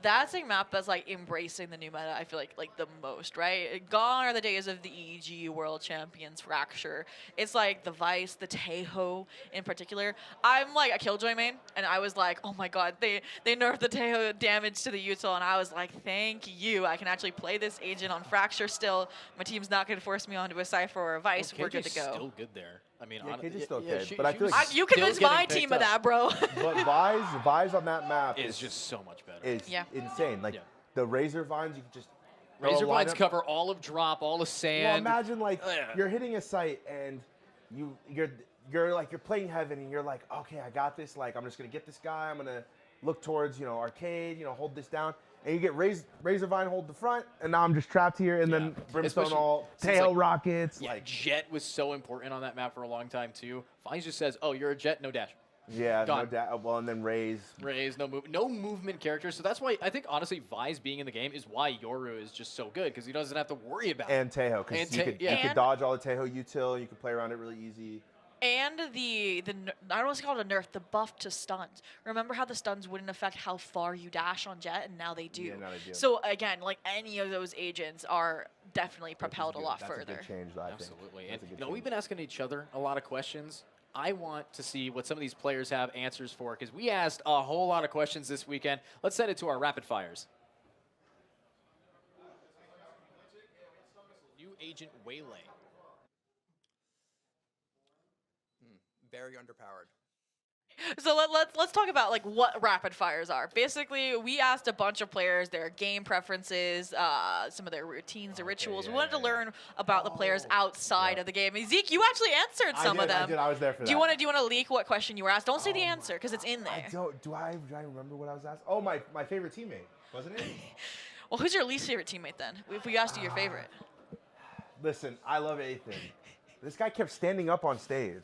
that's a map that's like embracing the new meta, I feel like the most, right? Gone are the days of the EG World Champions Fracture. It's like the Vice, the Tejo in particular. I'm like a Killjoy main, and I was like, oh my god, they nerfed the Tejo damage to the util, and I was like, thank you. I can actually play this agent on Fracture still. My team's not going to force me onto a Cypher or a Vice. We're good to go. Still good there. I mean, Yeah, hon- KJ's still yeah, good, she- but I she feel was like- You still convinced getting my picked team of up. that, bro. But Vise on that map Is just so much better. is Yeah. insane. Like Yeah. the Razor Vines, you can just throw a Razor Vines lineup. cover all of drop, all of Well, sand. imagine like Yeah. you're hitting a site and you're playing Heaven and you're like, okay, I got this. Like I'm just gonna get this guy. I'm gonna look towards arcade. Hold this down. And you get Razor Vine hold the front, and now I'm just trapped here. And then Brimstone Especially all since, tail like, rockets. Yeah, Like Jet was so important on that map for a long time too. Vines just says, "Oh, you're a Jet, no dash, yeah, no Gone. doubt. Well, and then Raze. raise, no movement characters." So that's why I think honestly, Vise being in the game is why Yoru is just so good, because he doesn't have to worry about it. And Tejo, because And you Te- could yeah. you could And- dodge all the Tejo util. You could play around it really easy. And I don't know what's called a nerf, the buff to stuns. Remember how the stuns wouldn't affect how far you dash on Jet, and now they do. Yeah, now they do. So again, like any of those agents are definitely propelled a lot That's further. a good change, I think. Absolutely. That's And a good we've been asking each other a lot of questions. I want to see what some of these players have answers for, because we asked a whole lot of questions this weekend. Let's send it to our rapid fires. New agent Waylay. very underpowered. So let's talk about like what rapid fires are. Basically, we asked a bunch of players their game preferences, some of their routines, their rituals. We wanted to learn about the players outside of the game. And Zeke, you actually answered some of them. I did. I was there for that. Do you want to leak what question you were asked? Don't say the answer because it's in there. Do I remember what I was asked? Oh, my favorite teammate, wasn't it? Well, who's your least favorite teammate then? If we asked you your favorite. Listen, I love Ethan. This guy kept standing up on stage,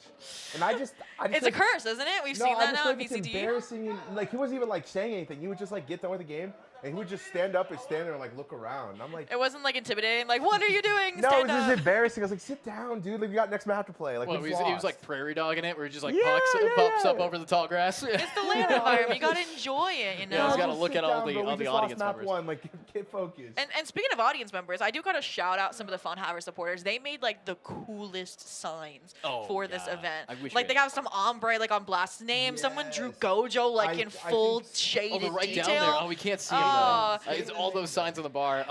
and I just it's a curse, isn't it? We've seen that now in It's VCT. embarrassing. Like he wasn't even like saying anything. He would just like get done with the game, and he would just stand up and stand there and like look around. And I'm like, it wasn't like intimidating. Like, what are you doing? No, Stand it was just up. embarrassing. I was like, sit down, dude. Like we got next match to play. Like Well, we he was like prairie dogging it, where he just like Yeah, pops up over the tall grass. It's the land environment. You gotta enjoy it, you know. Yeah, he's got to just look sit at all down, the bro. We just audience lost map members. one. Like get focused. And speaking of audience members, I do gotta shout out some of the Fun Haver supporters. They made like the coolest signs for this event. I wish like we they got some ombre like on Blast's name. Someone drew Gojo like in full shaded right detail. down there. Oh, we can't see him though. It's all those signs on the bar.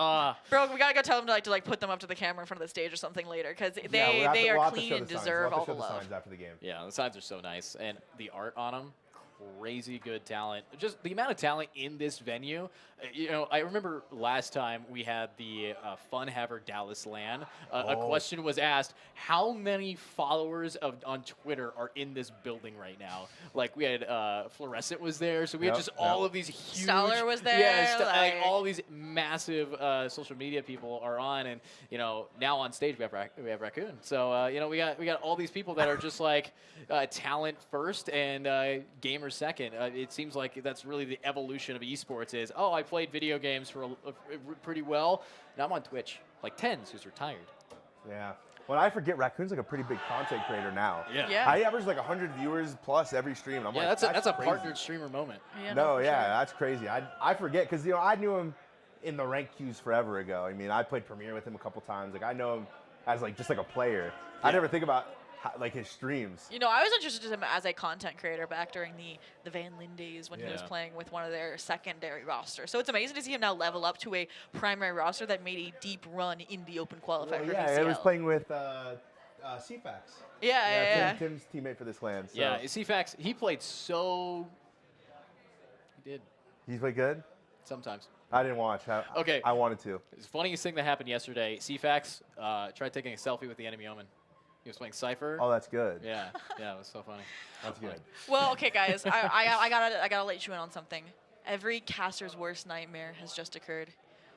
Bro, we gotta go tell them to like put them up to the camera in front of the stage or something later because they are clean and deserve all the love. Signs after the game. Yeah, the signs are so nice, and the art on them, crazy good talent. Just the amount of talent in this venue. You know, I remember last time we had the Fun Haver Dallas LAN. A question was asked: how many followers on Twitter are in this building right now? Like we had Fluorescent was there, so we had just all of these huge. Stellar was there. Yeah, like all these massive social media people are on, and you know now on stage we have Raccoon. So you know we got all these people that are just like talent first and gamer second. It seems like that's really the evolution of esports. Is I played video games for pretty well. Now I'm on Twitch, like Tens, who's retired. Yeah. Well, I forget Raccoon's like a pretty big content creator now. Yeah. I average like 100 viewers plus every stream. And I'm like, that's a crazy. partnered streamer moment. Yeah, No, that's crazy. I forget because I knew him in the rank queues forever ago. I mean, I played Premiere with him a couple times. Like I know him as like just like a player. I never think about like his streams. You know, I was interested in him as a content creator back during the Van Lin days when he was playing with one of their secondary rosters. So it's amazing to see him now level up to a primary roster that made a deep run in the open qualifier for VCL. I was playing with CFAX. Yeah. Tim's teammate for this LAN. So. Yeah, CFAX, he played so... He did. He played good? Sometimes. I didn't watch. I wanted to. It's the funniest thing that happened yesterday. CFAX tried taking a selfie with the enemy Omen. He was playing Cypher. Oh, that's good. Yeah, it was so funny. That's good. Well, okay, guys, I gotta let you in on something. Every caster's worst nightmare has just occurred.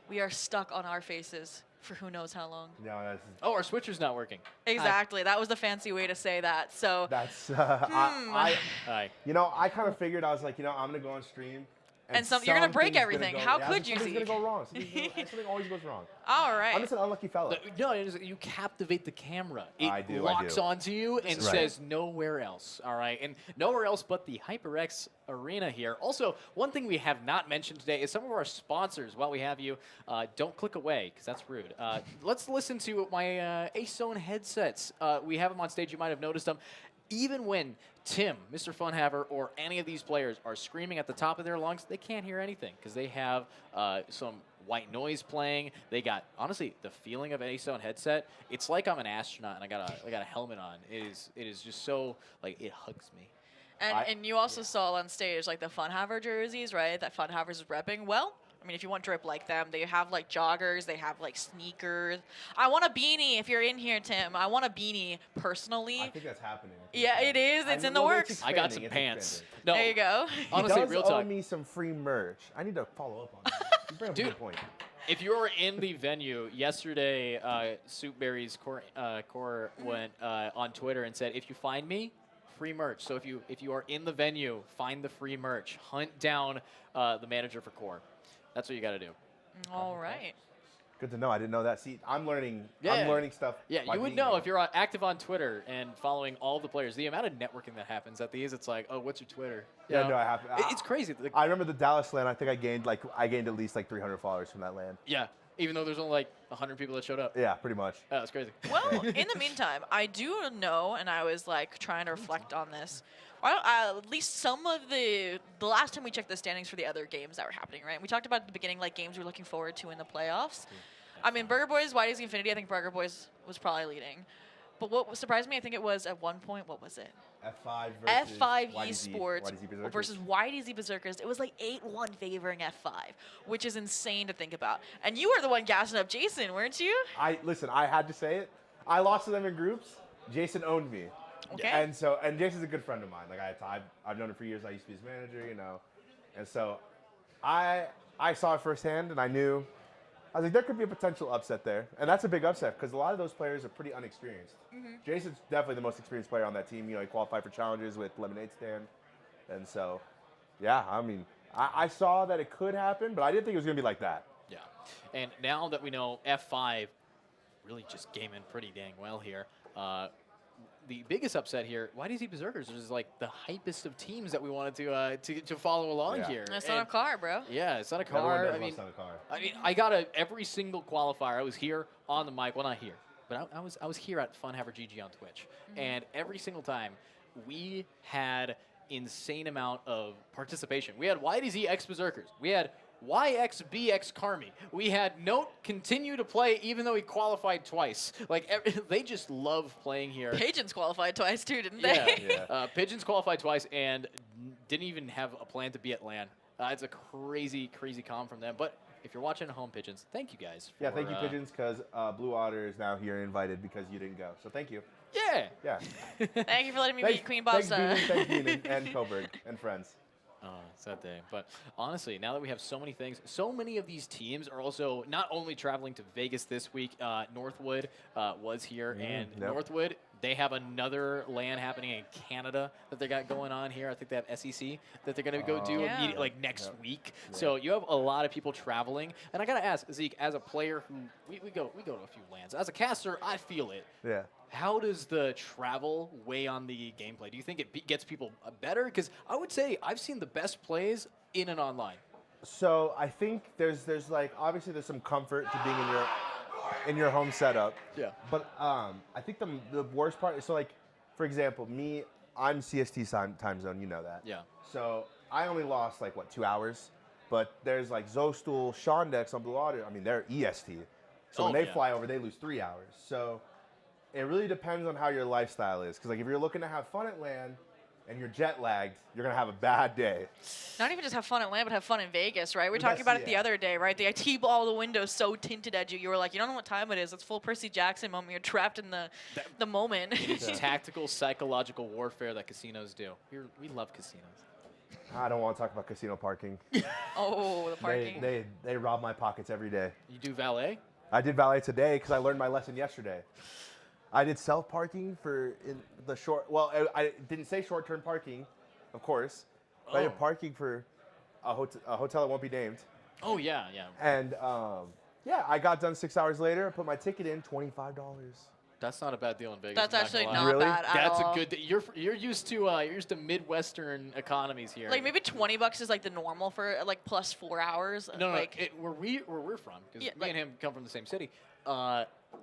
We are stuck on our faces for who knows how long. No, our switcher's not working. Exactly. That was the fancy way to say that. So that's Hi. You know, I kind of figured I was like, I'm gonna go on stream. And you're gonna break everything. How could you? Something's gonna go wrong. Something always goes wrong. All right. I'm just an unlucky fella. No, you captivate the camera. I do. Locks onto you and says nowhere else. All right, and nowhere else but the HyperX arena here. Also, one thing we have not mentioned today is some of our sponsors. While we have you, don't click away because that's rude. Let's listen to my Ace-Zone headsets. We have them on stage. You might have noticed them. Even when Tim, Mr. Funhaver, or any of these players are screaming at the top of their lungs, they can't hear anything because they have some white noise playing. They got, honestly, the feeling of an Ace-Zone headset. It's like I'm an astronaut and I got a helmet on. It is just so, like, it hugs me. And you also saw on stage, like, the Funhaver jerseys, right, that Funhavers is repping. Well, I mean, if you want drip like them, they have, like, joggers. They have, like, sneakers. I want a beanie if you're in here, Tim. I want a beanie personally. I think that's happening. Yeah, it is. It's in the works. I got some pants. No, there you go. Honestly, he real does talk. owe me some free merch. I need to follow up on that. You bring up a good point. If you were in the venue yesterday, Soupberry's core went on Twitter and said, if you find me, free merch. So if you are in the venue, find the free merch. Hunt down the manager for core. That's what you got to do. All right. Good to know. I didn't know that. See, I'm learning. Yeah. I'm learning stuff. Yeah, you would know if you're active on Twitter and following all the players. The amount of networking that happens at these, it's like, oh, what's your Twitter? No, I have. It's crazy. I remember the Dallas LAN. I think I gained at least like 300 followers from that LAN. Yeah, even though there's only like 100 people that showed up. Yeah, pretty much. Oh, that's crazy. Well, in the meantime, I do know, and I was like trying to reflect on this. Well, at least some of the last time we checked the standings for the other games that were happening, right? We talked about at the beginning, like games we're looking forward to in the playoffs. I mean, Burger Boys, Whitey's Infinity, I think Burger Boys was probably leading. But what surprised me, I think it was at one point, what was it? F5 versus F5 YDZ Esports Berserkers. versus YDZ Berserkers. It was like 8-1 favoring F5, which is insane to think about. And you were the one gassing up Jason, weren't you? Listen, I had to say it. I lost to them in groups. Jason owned me. Okay. And Jason's a good friend of mine. Like I've known him for years. I used to be his manager, you know. And so I saw it firsthand, and I knew. I was like, there could be a potential upset there. And that's a big upset because a lot of those players are pretty unexperienced. Jason's definitely the most experienced player on that team. You know, he qualified for challenges with Lemonade Stand. And so, yeah, I mean, I saw that it could happen, but I didn't think it was going to be like that. Yeah. And now that we know F5 really just gaming pretty dang well here, the biggest upset here, YDZ Berserkers is like the hypest of teams that we wanted to follow along here. It's not a car, bro. Yeah, it's not a Everyone car. knows I mean, it's not a car. I got every single qualifier. I was here on the mic. Well, not here, but I was here at Funhaver GG on Twitch, and every single time we had insane amount of participation. We had YDZ X Berserkers. We had YXBX Carmi. We had Note continue to play even though he qualified twice. Like, they just love playing here. Pigeons qualified twice too, didn't they? Yeah. Pigeons qualified twice and didn't even have a plan to be at LAN. It's a crazy, crazy comm from them. But if you're watching at home, Pigeons, thank you guys. Yeah, thank you, Pigeons, because Blue Otter is now here invited because you didn't go. So thank you. Yeah. Yeah. Thank you for letting me meet Queen Bobsa. Thanks, Beanin and Coburg and friends. Oh, it's that day. But honestly, now that we have so many things, so many of these teams are also not only traveling to Vegas this week. Northwood was here, and Northwood, they have another LAN happening in Canada that they got going on here. I think they have SEC that they're going to go do like next week. So you have a lot of people traveling. And I got to ask, Zeke, as a player who we go to a few LANs. As a caster, I feel it. Yeah. How does the travel weigh on the gameplay? Do you think it gets people better? Because I would say I've seen the best plays in and online. So I think there's like obviously there's some comfort to being in your home setup. Yeah. But I think the worst part is so like, for example, I'm CST time zone. You know that. Yeah. So I only lost like 2 hours, but there's like Zostool, Shondex on Blue Otter. I mean they're EST. So when they fly over, they lose 3 hours. So it really depends on how your lifestyle is. Because like if you're looking to have fun at LAN and you're jet lagged, you're going to have a bad day. Not even just have fun at LAN, but have fun in Vegas, right? We were talking about it the other day, right? The IT ball, the windows so tinted at you. You were like, you don't know what time it is. It's full Percy Jackson moment. You're trapped in the moment. It's tactical, psychological warfare that casinos do. We love casinos. I don't want to talk about casino parking. Oh, the parking. They rob my pockets every day. You do valet? I did valet today because I learned my lesson yesterday. I did self-parking for the short, well, I didn't say short-term parking, of course. But I did parking for a hotel that won't be named. Oh, yeah, yeah. And, yeah, I got done 6 hours later. I put my ticket in, $25. That's not a bad deal in Vegas. That's actually not Really? bad at That's all. a good. You're used to Midwestern economies here. Like maybe $20 is like the normal for like plus 4 hours. No, like, where we're from, because me and him come from the same city.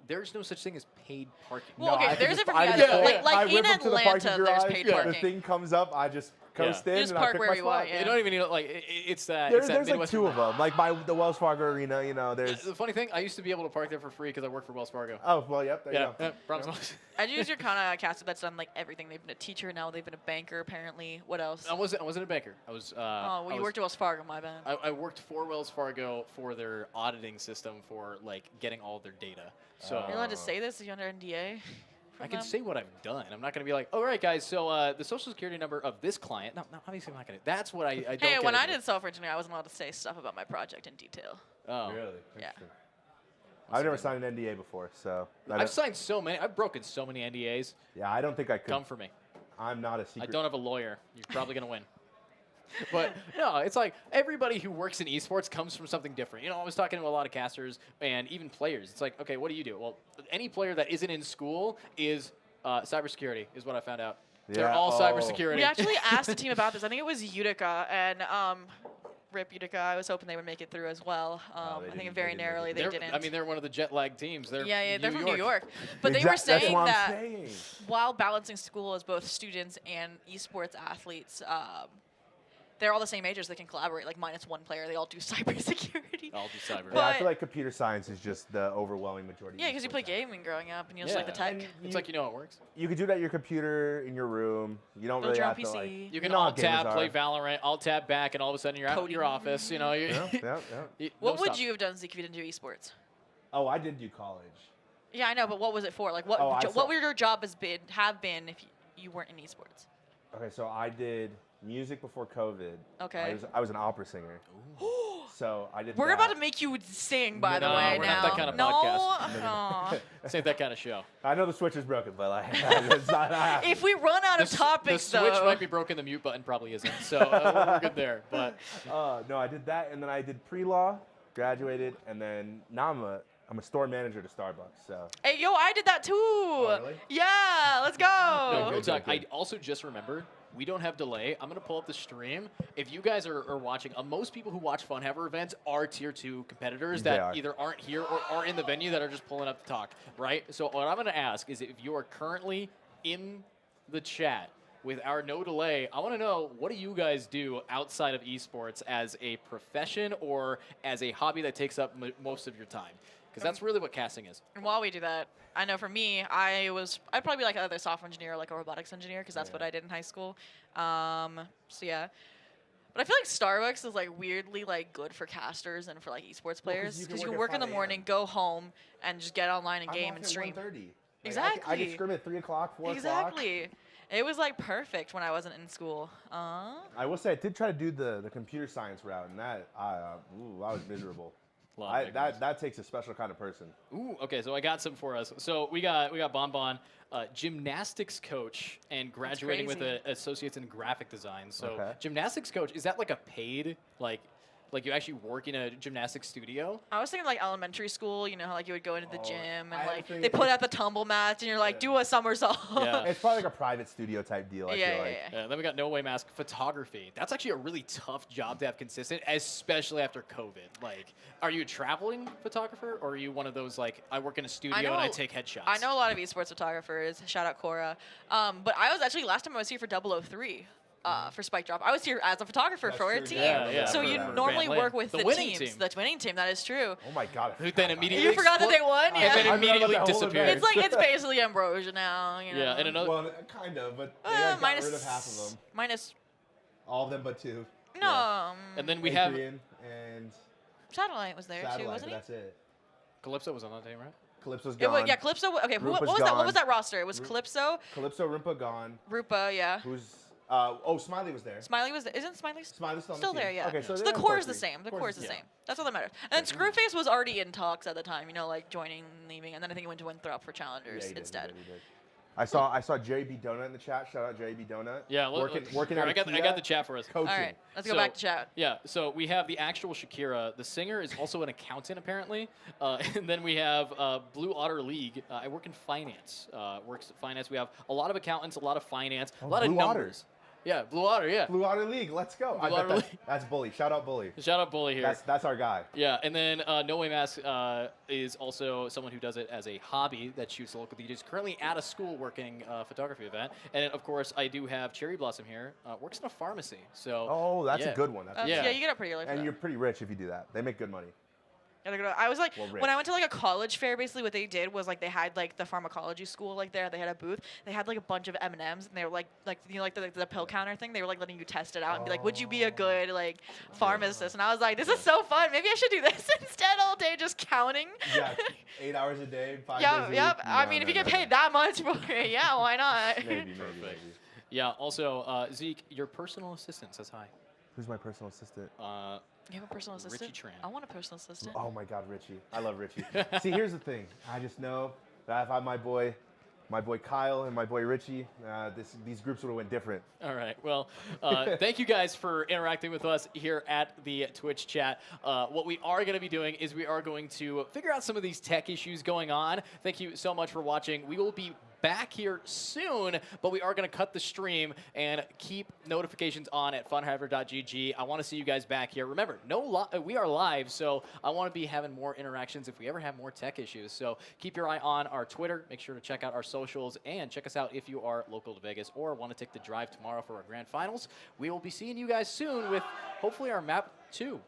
There's no such thing as paid parking. Well, okay, there's it from I the just other. pull- Like I in whip up to the parking Atlanta, there's garage, paid The parking. thing comes up, I just coast in Just and I park pick where my you spot. want, yeah. You don't even need it's that. There's it's that like Midwestern 2 of them, like by the Wells Fargo Arena. You know, there's. The funny thing, I used to be able to park there for free because I work for Wells Fargo. Oh well, yep. There you go. Yeah, problem solved. As you're kind of a caster that's done like everything. They've been a teacher now. They've been a banker apparently. What else? I wasn't a banker. I was. You worked at Wells Fargo. My bad. I worked for Wells Fargo for their auditing system for like getting all their data. So You're allowed to say this? Are you under NDA? I can say what I've done. I'm not going to be like, all right, guys, so the social security number of this client. No, obviously I'm not going to. That's what I don't Hey, get when I into. did software engineering, I wasn't allowed to say stuff about my project in detail. Oh. Really? Yeah. I've never signed an NDA before, so. I've signed so many. I've broken so many NDAs. Yeah, I don't think I could. Come for me. I'm not a secret. I don't have a lawyer. You're probably going to win. But no, it's like everybody who works in esports comes from something different. You know, I was talking to a lot of casters and even players. It's like, okay, what do you do? Well, any player that isn't in school is cybersecurity, is what I found out. Yeah. They're all cybersecurity. We actually asked the team about this. I think it was Utica, and rip Utica. I was hoping they would make it through as well. I think very narrowly they didn't. I mean, they're one of the jet lag teams. They're they're from New York. But they were saying That's what that I'm saying. while balancing school as both students and esports athletes, they're all the same ages. They can collaborate, like minus one player. They all do cybersecurity. All do cyber. Yeah, I feel like computer science is just the overwhelming majority. Yeah, because you play gaming growing up, and you just like the tech. It's like you know how it works. You could do that at your computer in your room. You don't Build really your have own to PC. like. You can know how alt tab, gamers play are. Valorant, alt tab back, and all of a sudden you're out in your office. You know. Yeah. What would you have done, Zeke, if you didn't do esports? Oh, I did do college. Yeah, I know, but what was it for? Like, what what would your job have been if you weren't in esports? Okay, so I did music before COVID. Okay. I was an opera singer. So I did. We're that. about to make you sing, by the way. We're now. not that kind of no. podcast. Aw. This ain't that kind of show. I know the switch is broken, but like, it's not. If we run out of topics, the switch though. might be broken. The mute button probably isn't. So we're good there. But no, I did that, and then I did pre-law, graduated, and then now I'm a store manager to Starbucks. So. Hey, yo, I did that too. Oh, really? Yeah, let's go. No, good talk. I also just remembered. We don't have delay. I'm going to pull up the stream. If you guys are watching, most people who watch Funhaver events are Tier 2 competitors that either aren't here or are in the venue that are just pulling up to talk, right? So what I'm going to ask is if you are currently in the chat with our no delay, I want to know, what do you guys do outside of esports as a profession or as a hobby that takes up most of your time? Because that's really what casting is. And while we do that, I know for me, I'd probably be like either a software engineer or like a robotics engineer because that's what I did in high school. So yeah. But I feel like Starbucks is like weirdly like good for casters and for like esports players because you can work in the morning, go home, and just get online and game and stream. Exactly. I get scrim at 3 o'clock, 4 o'clock. Exactly. It was like perfect when I wasn't in school. I will say I did try to do the computer science route, and that I was miserable. That takes a special kind of person. Ooh, okay, so I got some for us. So we got Bonbon, gymnastics coach, and graduating with an associates in graphic design. So gymnastics coach, is that like a paid like you actually work in a gymnastics studio? I was thinking like elementary school, you know, how like you would go into the gym and like they put out the tumble mats and you're like, do a somersault. Yeah. It's probably like a private studio type deal, I feel like. Yeah. Then we got No Way Mask photography. That's actually a really tough job to have consistent, especially after COVID. Like, are you a traveling photographer or are you one of those like, I work in a studio and I take headshots? I know a lot of esports photographers. Shout out Cora. But I was actually, last time I was here for 003. For Spike Drop. I was here as a photographer for a team. So you normally work with the winning teams. team. The winning team, that is true. Oh my god. Who then immediately You forgot that they won? And then immediately disappeared. It's like, it's basically Ambrosia now. You know? Yeah, and another. Well, kind of, but they got rid of half of them. Minus. All of them but 2. No. Yeah. And then we have. And Satellite was there too, wasn't he? That's it. Calypso was on that team, right? Calypso's gone. Yeah, Calypso. Okay, what was gone. that? What was that roster? It was Calypso. Calypso, Rimpa gone. Rupa, yeah. Who's Smiley was there. Smiley was there. Isn't Smiley still there? Yeah. Okay, so the core is the same. The core is the same. That's all that matters. And then Screwface was already in talks at the time, you know, like joining, leaving, and then I think he went to Winthrop for challengers instead. He did. I saw Jerry B. Donut in the chat. Shout out Jerry B. Donut. Yeah, working I got the chat for us. Coaching. All right, let's go back to chat. Yeah, so we have the actual Shakira. The singer is also an accountant, apparently. And then we have Blue Otter League. I work in finance. Works in finance. We have a lot of accountants, a lot of finance, a lot of numbers. Otters. Yeah, Blue Otter, yeah. Blue Otter League, let's go. That's Bully. Shout out Bully. Shout out Bully here. That's our guy. Yeah, and then No Way Mask is also someone who does it as a hobby that shoots local DJs. Currently at a school working photography event. And then, of course, I do have Cherry Blossom here. Works in a pharmacy. So that's a good one. Yeah, you get up pretty early for And that. you're pretty rich if you do that. They make good money. I was like, when I went to like a college fair, basically what they did was like they had like the pharmacology school like there. They had a booth. They had like a bunch of M&Ms, and they were like you know like the pill counter thing. They were like letting you test it out and be like, would you be a good like pharmacist? And I was like, this is so fun. Maybe I should do this instead all day just counting. Yeah, 8 hours a day, 5 days a week. Yep. I mean, if you get paid that much for it, yeah, why not? Maybe. Yeah. Also, Zeke, your personal assistant says hi. Who's my personal assistant? You have a personal assistant? Richie Tran. I want a personal assistant. Oh my God, Richie! I love Richie. See, here's the thing. I just know that if I had my boy Kyle and my boy Richie, these groups would have went different. All right. Well, thank you guys for interacting with us here at the Twitch chat. What we are going to be doing is we are going to figure out some of these tech issues going on. Thank you so much for watching. We will be back here soon, but we are going to cut the stream and keep notifications on at funhaver.gg. I want to see you guys back here. Remember, we are live, so I want to be having more interactions if we ever have more tech issues. So keep your eye on our Twitter. Make sure to check out our socials and check us out if you are local to Vegas or want to take the drive tomorrow for our grand finals. We will be seeing you guys soon with hopefully our map 2.